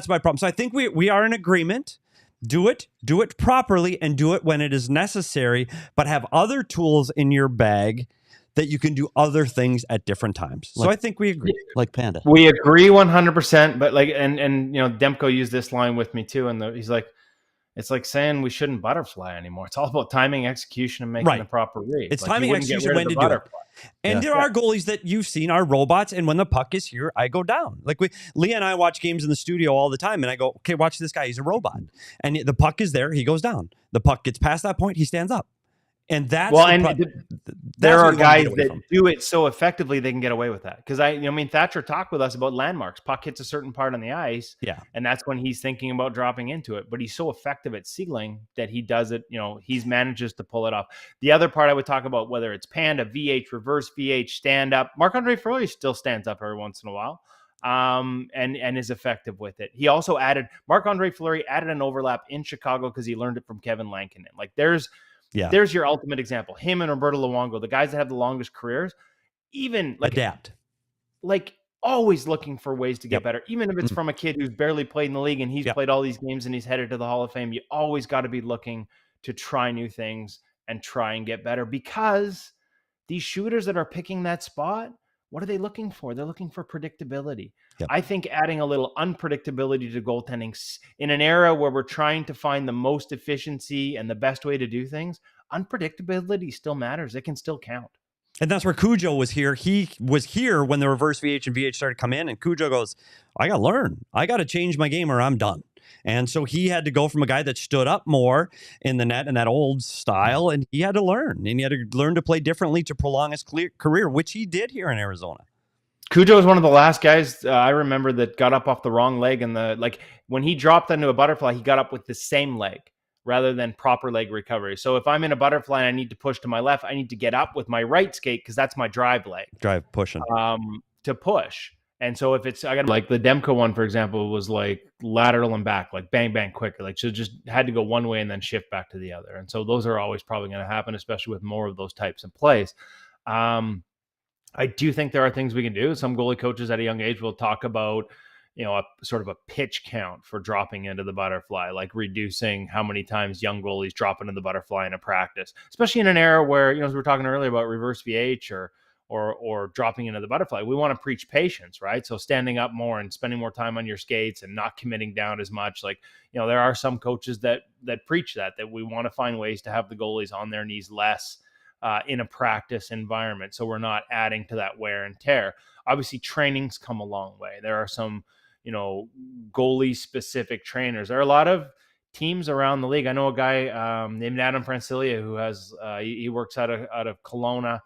my problem. So I think we are in agreement. Do it properly and do it when it is necessary, but have other tools in your bag that you can do other things at different times. So I think we agree. Like Panda. We agree 100%, but like, and Demko used this line with me too. And he's like, It's like saying we shouldn't butterfly anymore. It's all about timing, execution, and making the proper read. It's like, timing, execution, when to do it. And there are goalies that you've seen are robots, and when the puck is here, I go down. Like Leah and I watch games in the studio all the time, and I go, okay, watch this guy. He's a robot. And the puck is there, he goes down. The puck gets past that point, he stands up. And that's there are guys that do it so effectively they can get away with that. Because Thatcher talked with us about landmarks. Puck hits a certain part on the ice, and that's when he's thinking about dropping into it. But he's so effective at sealing that he does it. He manages to pull it off. The other part I would talk about, whether it's Panda, VH, reverse VH, stand up. Marc-Andre Fleury still stands up every once in a while, and is effective with it. He also Marc-Andre Fleury added an overlap in Chicago because he learned it from Kevin Lankinen. Like there's your ultimate example. Him and Roberto Luongo, the guys that have the longest careers, even adapt. Like always looking for ways to get better. Even if it's from a kid who's barely played in the league and he's played all these games and he's headed to the Hall of Fame, you always got to be looking to try new things and try and get better, because these shooters that are picking that spot, what are they looking for? They're looking for predictability. I think adding a little unpredictability to goaltending in an era where we're trying to find the most efficiency and the best way to do things, unpredictability still matters. It can still count. And that's where Cujo was here. He was here when the reverse VH and VH started to come in, and Cujo goes, I got to learn. I got to change my game or I'm done. And so he had to go from a guy that stood up more in the net in that old style, and he had to learn. And he had to learn to play differently to prolong his career, which he did here in Arizona. Cujo was one of the last guys I remember that got up off the wrong leg, and when he dropped into a butterfly, he got up with the same leg rather than proper leg recovery. So if I'm in a butterfly and I need to push to my left, I need to get up with my right skate because that's my drive leg. Drive pushing. To push. And so if it's, I got like the Demko one, for example, was like lateral and back, like bang, bang, quicker. Like she just had to go one way and then shift back to the other. And so those are always probably going to happen, especially with more of those types of plays. I do think there are things we can do. Some goalie coaches at a young age will talk about, a sort of a pitch count for dropping into the butterfly, like reducing how many times young goalies drop into the butterfly in a practice, especially in an era where, as we were talking earlier about reverse VH or dropping into the butterfly. We want to preach patience, right? So standing up more and spending more time on your skates and not committing down as much. Like, there are some coaches that preach that we want to find ways to have the goalies on their knees less in a practice environment, so we're not adding to that wear and tear. Obviously, training's come a long way. There are some, goalie specific trainers. There are a lot of teams around the league. I know a guy named Adam Francilia who has he works out of Kelowna.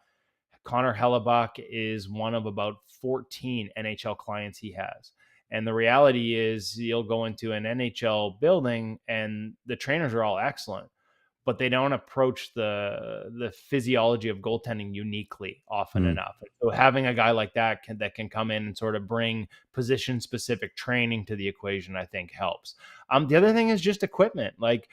Connor Hellebuck is one of about 14 NHL clients he has. And the reality is you'll go into an NHL building and the trainers are all excellent, but they don't approach the physiology of goaltending uniquely often enough. So having a guy like that can come in and sort of bring position-specific training to the equation, I think helps. The other thing is just equipment, like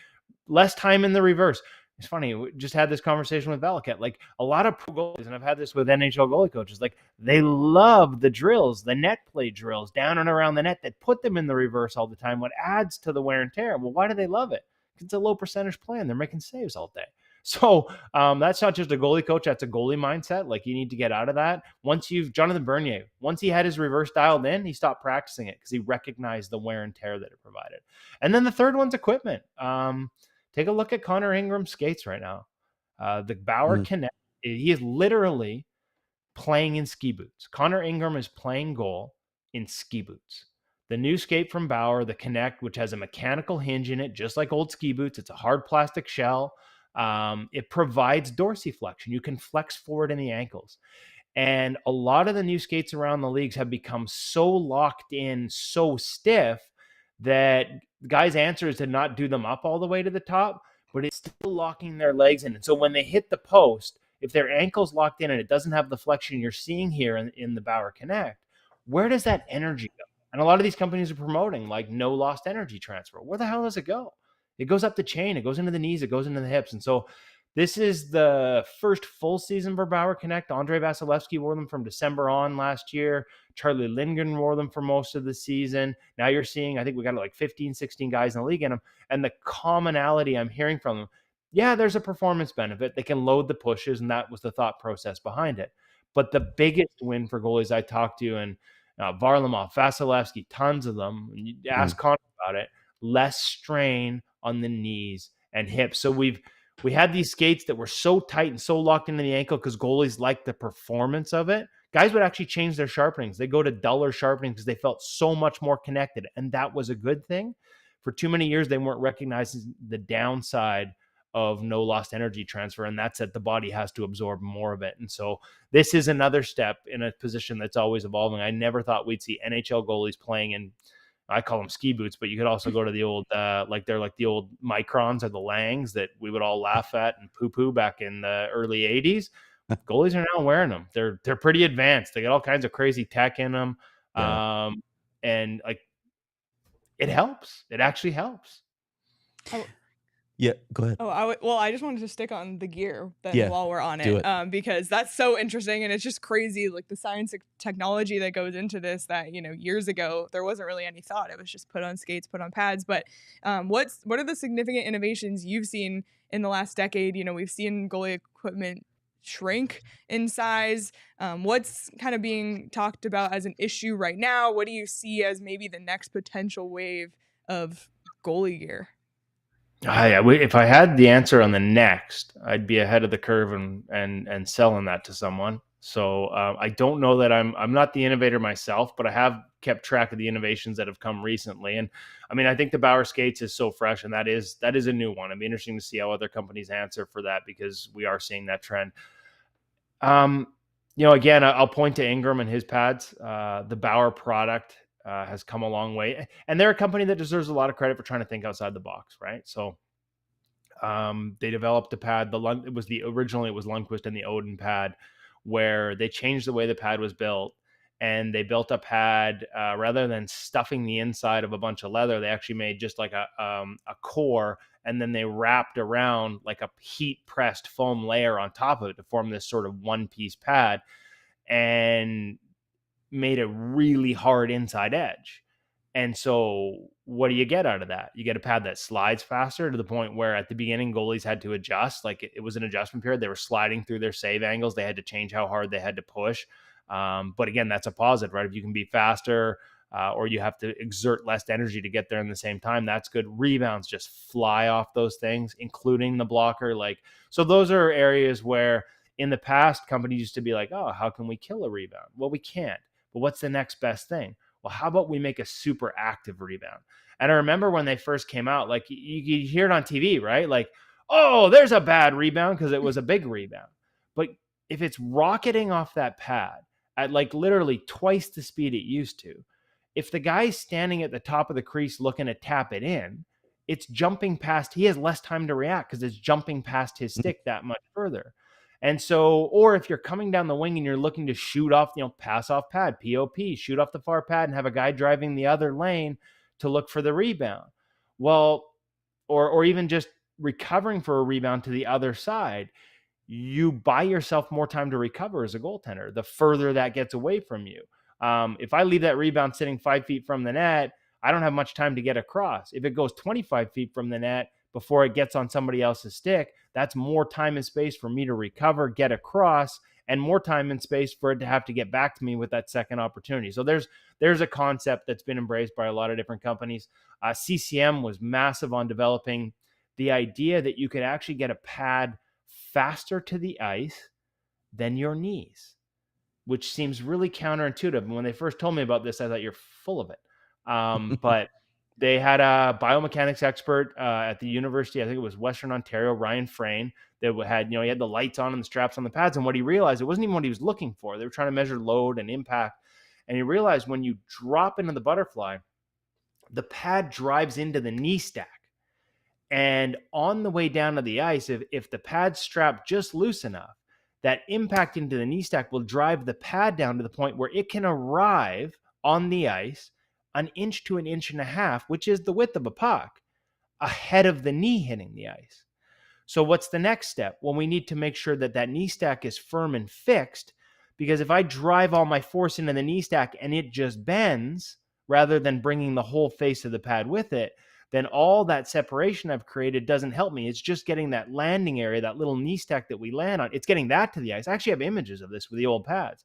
less time in the reverse. It's funny, we just had this conversation with Vejmelka. Like a lot of pro goalies, and I've had this with NHL goalie coaches, like they love the drills, the net play drills down and around the net that put them in the reverse all the time, what adds to the wear and tear. Well, why do they love it? It's a low percentage play and they're making saves all day. So that's not just a goalie coach. That's a goalie mindset. Like you need to get out of that. Jonathan Bernier, once he had his reverse dialed in, he stopped practicing it because he recognized the wear and tear that it provided. And then the third one's equipment. Take a look at Connor Ingram's skates right now. The Bauer Connect, he is literally playing in ski boots. Connor Ingram is playing goal in ski boots. The new skate from Bauer, the Connect, which has a mechanical hinge in it, just like old ski boots. It's a hard plastic shell. It provides dorsiflexion. You can flex forward in the ankles. And a lot of the new skates around the leagues have become so locked in, so stiff, that guys' answer is to not do them up all the way to the top, but it's still locking their legs in. And so when they hit the post, if their ankle's locked in and it doesn't have the flexion you're seeing here in the Bauer Connect, where does that energy go? And a lot of these companies are promoting like no lost energy transfer. Where the hell does it go? It goes up the chain. It goes into the knees. It goes into the hips. And so this is the first full season for Bauer Connect. Andrei Vasilevsky wore them from December on last year. Charlie Lindgren wore them for most of the season. Now you're seeing, I think we got like 15, 16 guys in the league in them. And the commonality I'm hearing from them, yeah, there's a performance benefit. They can load the pushes, and that was the thought process behind it. But the biggest win for goalies I talked to, and Varlamov, Vasilevsky, tons of them, you ask Connor about it, less strain on the knees and hips. So we had these skates that were so tight and so locked into the ankle because goalies liked the performance of it. Guys would actually change their sharpenings. They go to duller sharpening because they felt so much more connected. And that was a good thing. For too many years, they weren't recognizing the downside of no lost energy transfer. And that's that the body has to absorb more of it. And so this is another step in a position that's always evolving. I never thought we'd see NHL goalies playing in, I call them ski boots, but you could also go to the old, they're like the old Microns or the Langs that we would all laugh at and poo-poo back in the early 80s. Goalies are now wearing them. They're pretty advanced. They got all kinds of crazy tech in them. Yeah. And like, it helps. It actually helps. Oh. Yeah, go ahead. I just wanted to stick on the gear then while we're on it. Because that's so interesting, and it's just crazy, like the science and technology that goes into this that, years ago, there wasn't really any thought. It was just put on skates, put on pads. But what are the significant innovations you've seen in the last decade? We've seen goalie equipment shrink in size. What's kind of being talked about as an issue right now? What do you see as maybe the next potential wave of goalie gear? If I had the answer on the next, I'd be ahead of the curve and selling that to someone. So I don't know that I'm not the innovator myself, but I have kept track of the innovations that have come recently. And I mean, I think the Bauer skates is so fresh, and that is a new one. It'd be interesting to see how other companies answer for that, because we are seeing that trend. Again, I'll point to Ingram and his pads. The Bauer product has come a long way, and they're a company that deserves a lot of credit for trying to think outside the box, right? So they developed a pad. Originally it was Lundqvist and the Odin pad, where they changed the way the pad was built, and they built a pad rather than stuffing the inside of a bunch of leather. They actually made just like a core, and then they wrapped around like a heat pressed foam layer on top of it to form this sort of one piece pad, and made a really hard inside edge. And so what do you get out of that? You get a pad that slides faster, to the point where at the beginning goalies had to adjust. Like it was an adjustment period. They were sliding through their save angles. They had to change how hard they had to push. But again, that's a positive, right? If you can be faster or you have to exert less energy to get there in the same time, that's good. Rebounds just fly off those things, including the blocker. So those are areas where in the past companies used to be like, oh, how can we kill a rebound? Well, we can't. But what's the next best thing? Well, how about we make a super active rebound? And I remember when they first came out, like you hear it on TV, right? Like, oh, there's a bad rebound because it was a big rebound. But if it's rocketing off that pad at like literally twice the speed it used to, if the guy's standing at the top of the crease looking to tap it in, it's jumping past, he has less time to react because it's jumping past his stick that much further. And so, or if you're coming down the wing and you're looking to shoot off, pass off pad, POP, shoot off the far pad and have a guy driving the other lane to look for the rebound. Well, or even just recovering for a rebound to the other side, you buy yourself more time to recover as a goaltender, the further that gets away from you. If I leave that rebound sitting 5 feet from the net, I don't have much time to get across. If it goes 25 feet from the net before it gets on somebody else's stick, that's more time and space for me to recover, get across, and more time and space for it to have to get back to me with that second opportunity. So there's a concept that's been embraced by a lot of different companies. CCM was massive on developing the idea that you could actually get a pad faster to the ice than your knees, which seems really counterintuitive. And when they first told me about this, I thought, you're full of it. But they had a biomechanics expert at the university, I think it was Western Ontario, Ryan Frayne, that had, he had the lights on and the straps on the pads. And what he realized, it wasn't even what he was looking for. They were trying to measure load and impact. And he realized when you drop into the butterfly, the pad drives into the knee stack. And on the way down to the ice, if the pad's strapped just loose enough, that impact into the knee stack will drive the pad down to the point where it can arrive on the ice 1 inch to 1.5 inches, which is the width of a puck, ahead of the knee hitting the ice. So what's the next step? Well, we need to make sure that knee stack is firm and fixed, because if I drive all my force into the knee stack and it just bends rather than bringing the whole face of the pad with it, then all that separation I've created doesn't help me. It's just getting that landing area, that little knee stack that we land on. It's getting that to the ice. I actually have images of this with the old pads.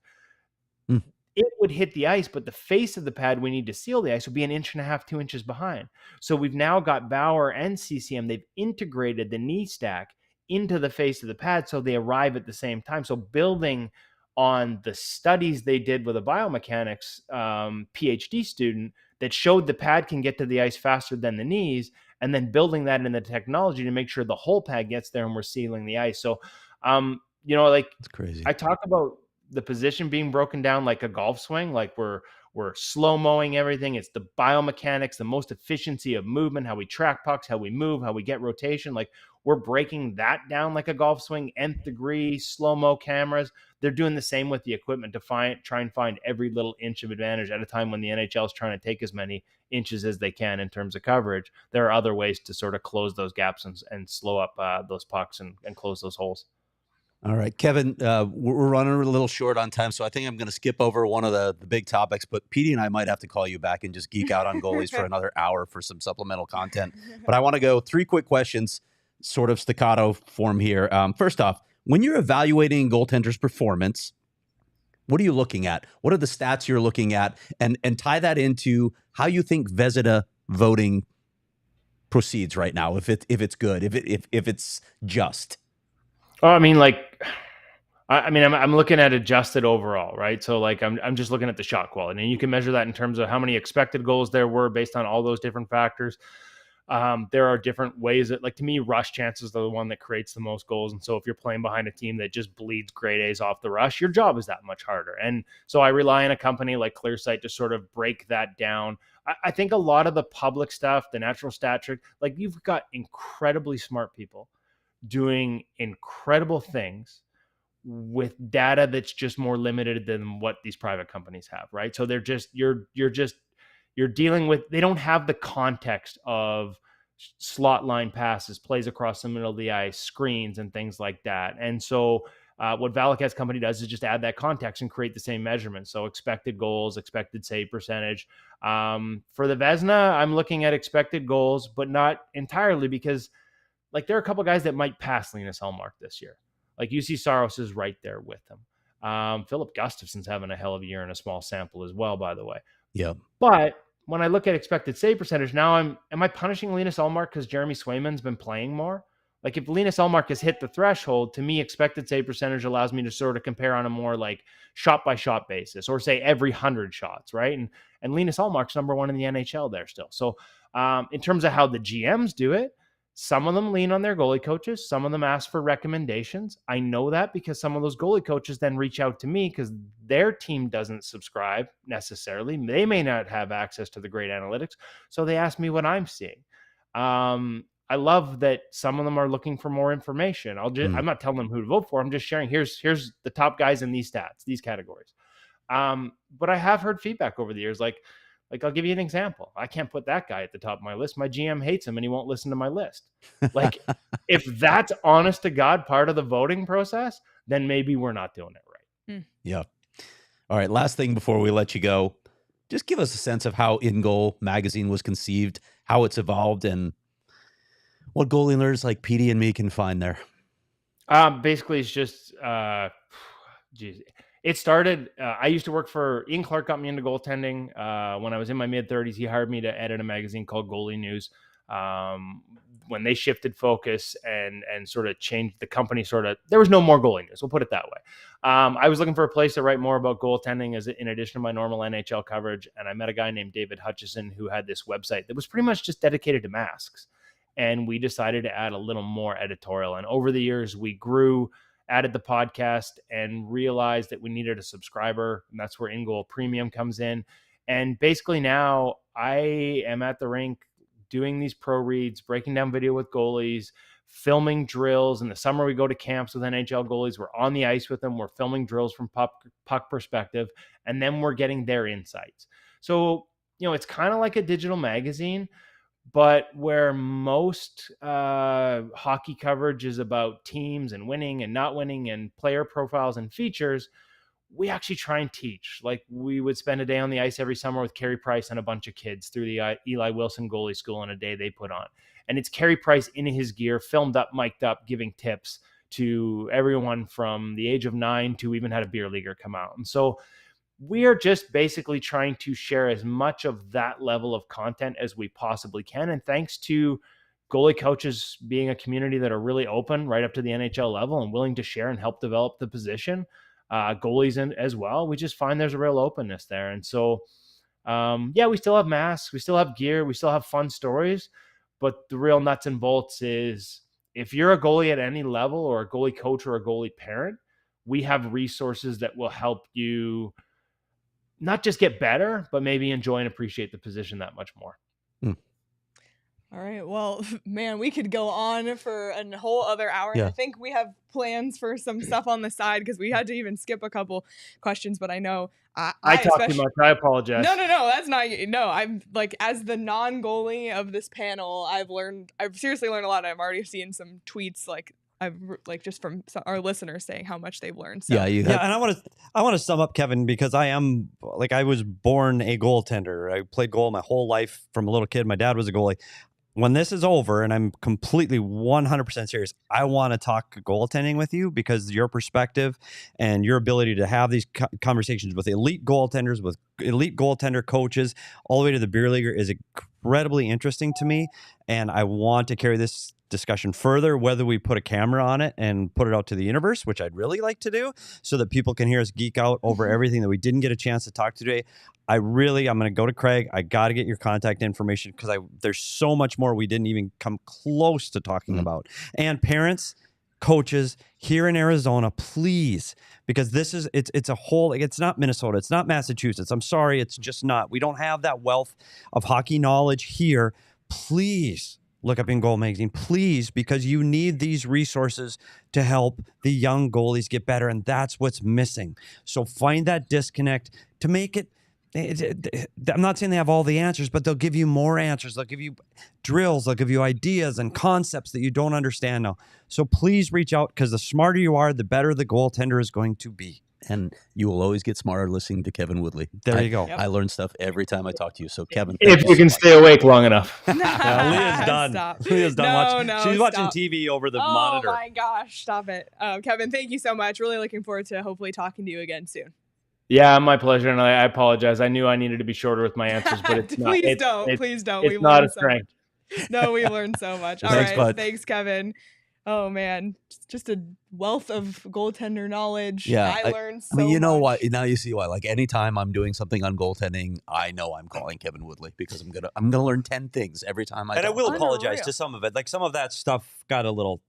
it would hit the ice, but the face of the pad we need to seal the ice would be 1.5 inches, 2 inches behind. So we've now got Bauer and CCM. They've integrated the knee stack into the face of the pad so they arrive at the same time. So building on the studies they did with a biomechanics PhD student that showed the pad can get to the ice faster than the knees, and then building that in the technology to make sure the whole pad gets there and we're sealing the ice. So, like It's crazy. I talk about the position being broken down like a golf swing, like we're slow mowing everything. It's the biomechanics, the most efficiency of movement, how we track pucks, how we move, how we get rotation. Like we're breaking that down like a golf swing, nth degree, slow mo cameras. They're doing the same with the equipment to try and find every little inch of advantage at a time when the NHL is trying to take as many inches as they can in terms of coverage. There are other ways to sort of close those gaps and slow up those pucks and close those holes. All right, Kevin, we're running a little short on time, so I think I'm going to skip over one of the big topics, but Petey and I might have to call you back and just geek out on goalies for another hour for some supplemental content. But I want to go 3 quick questions, sort of staccato form here. First off, when you're evaluating goaltenders' performance, what are you looking at? What are the stats you're looking at? And tie that into how you think Vezina voting proceeds right now, if it's good, if it's just. Oh, I mean, I'm looking at adjusted overall, right? So like I'm just looking at the shot quality, and you can measure that in terms of how many expected goals there were based on all those different factors. There are different ways that, like, to me, rush chances are the one that creates the most goals. And so if you're playing behind a team that just bleeds grade A's off the rush, your job is that much harder. And so I rely on a company like ClearSight to sort of break that down. I think a lot of the public stuff, the natural stat trick, like you've got incredibly smart people doing incredible things with data that's just more limited than what these private companies have, right? So they're just, you're dealing with, they don't have the context of slot line passes, plays across the middle of the ice, screens, and things like that. And so what Vejmelka's company does is just add that context and create the same measurements. So expected goals, expected save percentage. For the Vezina, I'm looking at expected goals, but not entirely, because like there are a couple guys that might pass Linus Ullmark this year. Like UC Saros is right there with him. Philip Gustafson's having a hell of a year in a small sample as well, by the way. Yeah. But when I look at expected save percentage, now am I punishing Linus Ullmark because Jeremy Swayman's been playing more? Like if Linus Ullmark has hit the threshold, to me, expected save percentage allows me to sort of compare on a more like shot by shot basis, or say every 100 shots, right? And Linus Ullmark's number 1 in the NHL there still. So in terms of how the GMs do it, some of them lean on their goalie coaches. Some of them ask for recommendations. I know that because some of those goalie coaches then reach out to me because their team doesn't subscribe necessarily. They may not have access to the great analytics. So they ask me what I'm seeing. I love that some of them are looking for more information. I'm not telling them who to vote for. I'm just sharing, here's the top guys in these stats, these categories. But I have heard feedback over the years, like I'll give you an example. I can't put that guy at the top of my list. My GM hates him and he won't listen to my list. Like if that's honest to God part of the voting process, then maybe we're not doing it right. Yeah. All right. Last thing before we let you go, just give us a sense of how InGoal Magazine was conceived, how it's evolved, and what goalie nerds like Petey and me can find there. Basically, it's just, it started, I used to work for, Ian Clark got me into goaltending when I was in my mid-30s. He hired me to edit a magazine called Goalie News. When they shifted focus and sort of changed the company, there was no more goalie news. We'll put it that way. I was looking for a place to write more about goaltending in addition to my normal NHL coverage. And I met a guy named David Hutchison who had this website that was pretty much just dedicated to masks. And we decided to add a little more editorial. And over the years, we grew, added the podcast, and realized that we needed a subscriber. And that's where InGoal Premium comes in. And basically now I am at the rink doing these pro reads, breaking down video with goalies, filming drills. In the summer, we go to camps with NHL goalies. We're on the ice with them. We're filming drills from puck perspective, and then we're getting their insights. So, it's kind of like a digital magazine, but where most hockey coverage is about teams and winning and not winning and player profiles and features, we actually try and teach. Like we would spend a day on the ice every summer with Carey Price and a bunch of kids through the Eli Wilson goalie school on a day they put on. And it's Carey Price in his gear, filmed up, mic'd up, giving tips to everyone from the age of 9 to even had a beer leaguer come out. And so we are just basically trying to share as much of that level of content as we possibly can. And thanks to goalie coaches being a community that are really open right up to the NHL level and willing to share and help develop the position, goalies in as well, we just find there's a real openness there. And so, we still have masks, we still have gear, we still have fun stories, but the real nuts and bolts is if you're a goalie at any level or a goalie coach or a goalie parent, we have resources that will help you not just get better, but maybe enjoy and appreciate the position that much more. All right. Well, man, we could go on for a whole other hour. And I think we have plans for some stuff on the side because we had to even skip a couple questions. But I know I talked too much. I apologize. No, that's not. No, I'm like, as the non-goalie of this panel, I've seriously learned a lot. I've already seen some tweets just from our listeners saying how much they've learned. So. And I want to sum up, Kevin, because I was born a goaltender. I played goal my whole life from a little kid. My dad was a goalie. When this is over, and I'm completely 100% serious, I want to talk goaltending with you because your perspective and your ability to have these conversations with elite goaltenders, with elite goaltender coaches, all the way to the beer leaguer is incredibly interesting to me. And I want to carry this discussion further, whether we put a camera on it and put it out to the universe, which I'd really like to do, so that people can hear us geek out over everything that we didn't get a chance to talk today. I'm going to go to Craig. I got to get your contact information because there's so much more we didn't even come close to talking about. And parents, coaches here in Arizona, please, because it's a whole, it's not Minnesota, it's not Massachusetts. I'm sorry, it's just not. We don't have that wealth of hockey knowledge here. Please look up InGoal Magazine, please, because you need these resources to help the young goalies get better, and that's what's missing. So find that disconnect to make it. I'm not saying they have all the answers, but they'll give you more answers. They'll give you drills. They'll give you ideas and concepts that you don't understand now. So please reach out, because the smarter you are, the better the goaltender is going to be. And you will always get smarter listening to Kevin Woodley. There you go. I learn stuff every time I talk to you. So, Kevin, if you can stay awake long enough. Leah's done. Stop. Leah's done. She's watching stop. TV over the monitor. Oh my gosh, stop it. Kevin, thank you so much. Really looking forward to hopefully talking to you again soon. Yeah, my pleasure. And I apologize. I knew I needed to be shorter with my answers, but it's not. Please don't. It's not a strength. No, we learned so much. All Thanks, right. bud. Thanks, Kevin. Oh, man. Just a wealth of goaltender knowledge. Yeah. I learned so much. I mean, you know much. what? Now you see why. Like, anytime I'm doing something on goaltending, I know I'm calling Kevin Woodley because I'm gonna learn 10 things every time I And I talk. will apologize Unreal. to some of it. Like, some of that stuff got a little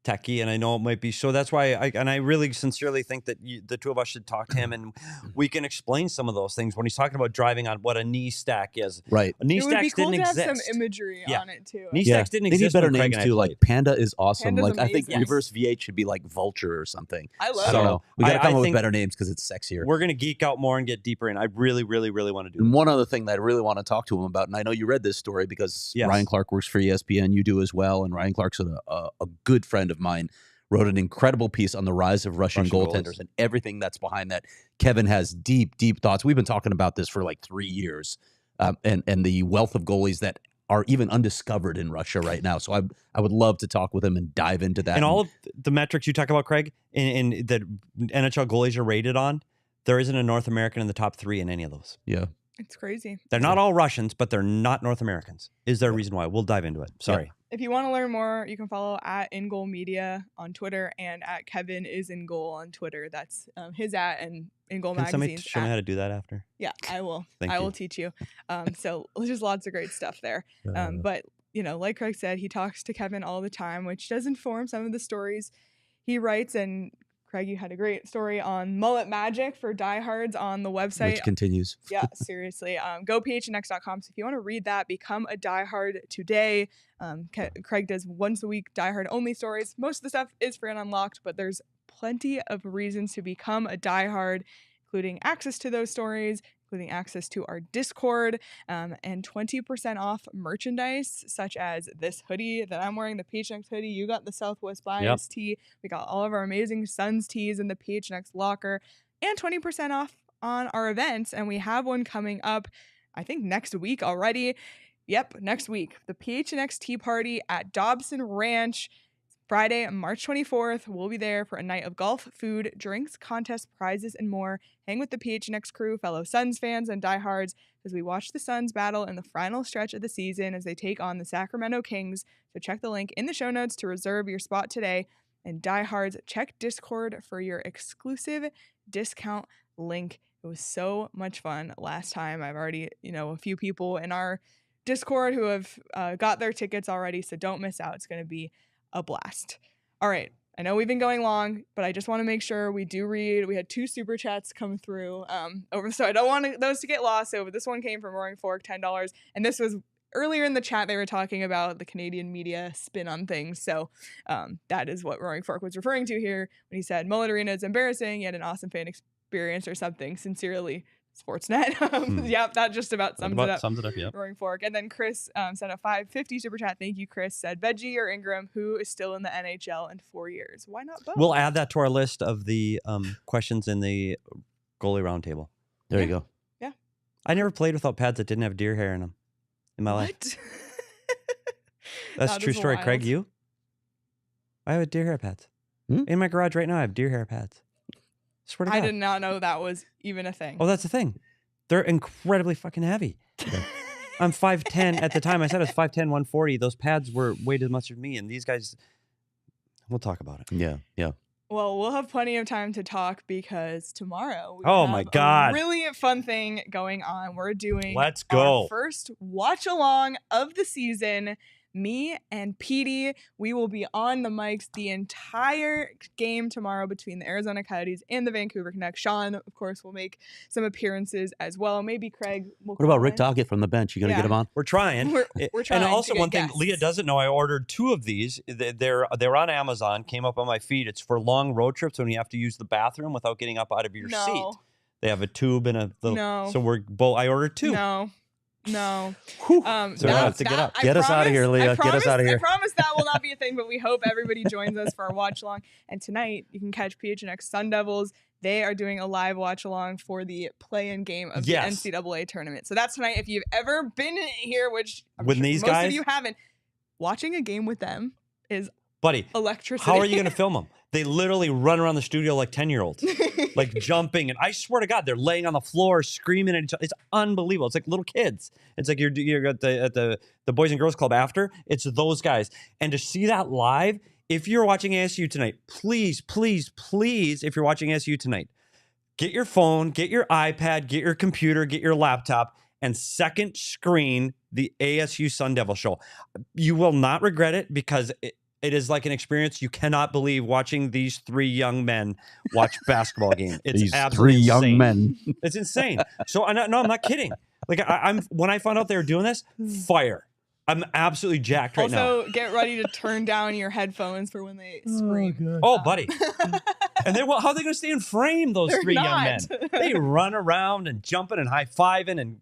techie, and I know it might be, so that's why I really sincerely think that the two of us should talk to him, and we can explain some of those things when he's talking about driving on what a knee stack is. Right. Knee It would be stacks cool didn't to have exist. some imagery on it, too. Knee Yeah. stacks didn't They need exist. better when Craig names and I too. played. Like Panda is awesome. Panda's Like I think amazing. Reverse V8 should be like Vulture or something. I love I don't it. know. We got to come up with think better names because it's sexier. We're gonna geek out more and get deeper in. I really, really, really want to do And this. one other thing that I really want to talk to him about, and I know you read this story because Yes. Ryan Clark works for ESPN, you do as well, and Ryan Clark's a good friend of mine, wrote an incredible piece on the rise of Russian goaltenders goalies. and everything that's behind that. Kevin has deep, deep thoughts. We've been talking about this for like 3 years, and the wealth of goalies that are even undiscovered in Russia right now. So I would love to talk with him and dive into that. And all of the metrics you talk about, Craig, in that NHL goalies are rated on, there isn't a North American in the top 3 in any of those. Yeah. It's crazy. They're not all Russians, but they're not North Americans. Is there a reason why? We'll dive into it. Sorry. If you want to learn more, you can follow at InGoal Media on Twitter and at Kevin is in goal on Twitter. That's his at, and InGoal Can somebody Magazine. show me how to do that after? Yeah, I will. Thank I you. will teach you. So there's lots of great stuff there. But, like Craig said, he talks to Kevin all the time, which does inform some of the stories he writes. And Craig, you had a great story on mullet magic for Diehards on the website. Which continues. Yeah, seriously. Go PHNX.com. So if you want to read that, become a diehard today. Craig does once a week diehard only stories. Most of the stuff is free and unlocked, but there's plenty of reasons to become a diehard, including access to those stories, including access to our Discord, and 20% off merchandise, such as this hoodie that I'm wearing, the PHNX hoodie. You got the Southwest Bias tee. We got all of our amazing Suns tees in the PHNX locker, and 20% off on our events. And we have one coming up, I think, next week already. Yep, next week. The PHNX Tea Party at Dobson Ranch. Friday, March 24th, we'll be there for a night of golf, food, drinks, contests, prizes, and more. Hang with the PHNX crew, fellow Suns fans, and Diehards as we watch the Suns battle in the final stretch of the season as they take on the Sacramento Kings. So check the link in the show notes to reserve your spot today. And Diehards, check Discord for your exclusive discount link. It was so much fun last time. I've already, a few people in our Discord who have got their tickets already, so don't miss out. It's going to be a blast. All right. I know we've been going long, but I just want to make sure we do read. We had 2 super chats come through so I don't want those to get lost. So this one came from Roaring Fork, $10. And this was earlier in the chat. They were talking about the Canadian media spin on things. So that is what Roaring Fork was referring to here when he said Mullet Arena is embarrassing, yet an awesome fan experience or something. Sincerely, Sportsnet. Yep, that just about sums it up. Yep. Roaring Fork. And then Chris sent a $5.50 super chat. Thank you, Chris. Said Veggie or Ingram, who is still in the NHL in 4 years? Why not both? We'll add that to our list of the questions in the goalie roundtable. There you go. Yeah. I never played without pads that didn't have deer hair in them in my life. That's a true story. Wild. Craig, you? I have deer hair pads. In my garage right now, I have deer hair pads. Swear to God. I did not know that was even a thing. Oh, that's the thing. They're incredibly fucking heavy. I'm 5'10". At the time I said I was 5'10", 140. Those pads weighed as much as me, and these guys, we'll talk about it. Yeah. Well, we'll have plenty of time to talk because tomorrow we Oh have my God. a really fun thing going on. We're doing Let's go. our first watch along of the season. Me and Petey, we will be on the mics the entire game tomorrow between the Arizona Coyotes and the Vancouver Canucks. Sean, of course, will make some appearances as well. Maybe Craig will What about Rick Tocchet from the bench? You going to get him on? We're trying. We're trying. And also, to get one thing guests. Leah doesn't know, I ordered 2 of these. They're on Amazon, came up on my feed. It's for long road trips when you have to use the bathroom without getting up out of your seat. They have a tube and a little. No. So we're both. I ordered 2. No. So we have to get up. Get us out of here, Leah. Get us out of here. I promise that will not be a thing, but we hope everybody joins us for our watch along. And tonight you can catch PHNX Sun Devils. They are doing a live watch along for the play-in game of the NCAA tournament. So that's tonight. If you've ever been here, which with these most guys, of you haven't, watching a game with them is electricity. How are you going to film them? They literally run around the studio like 10-year-olds, like jumping. And I swear to God, they're laying on the floor, screaming at each other. It's unbelievable. It's like little kids. It's like you're at the Boys and Girls Club after. It's those guys. And to see that live, if you're watching ASU tonight, please, if you're watching ASU tonight, get your phone, get your iPad, get your computer, get your laptop, and second screen the ASU Sun Devil show. You will not regret it because it is like an experience you cannot believe watching these 3 young men watch basketball game. It's these absolutely 3 young insane. men. It's insane. So I'm not kidding. Like I'm when I found out they were doing this, fire. I'm absolutely jacked right now. Also, get ready to turn down your headphones for when they scream. Oh, buddy. And then how are they going to stay in frame, those They're 3 young not. men? They run around and jumping and high-fiving and,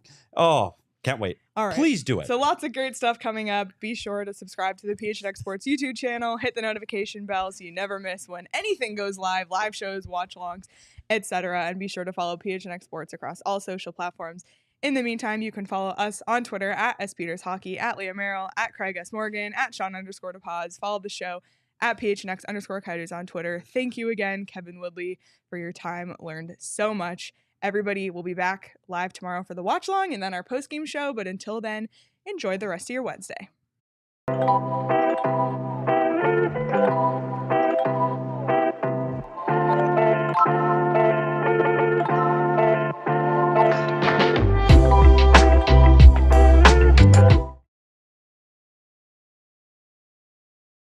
can't wait. All right. Please do it. So lots of great stuff coming up. Be sure to subscribe to the PHNX Sports YouTube channel. Hit the notification bell so you never miss when anything goes live shows, watch-alongs, etc. And be sure to follow PHNX Sports across all social platforms. In the meantime, you can follow us on Twitter at SPetersHockey, at Leah Merrill, at Craig S. Morgan, at Sean_DePaz. Follow the show at PHNX_Coyotes on Twitter. Thank you again, Kevin Woodley, for your time. Learned so much. Everybody will be back live tomorrow for the watch along and then our post-game show. But until then, enjoy the rest of your Wednesday.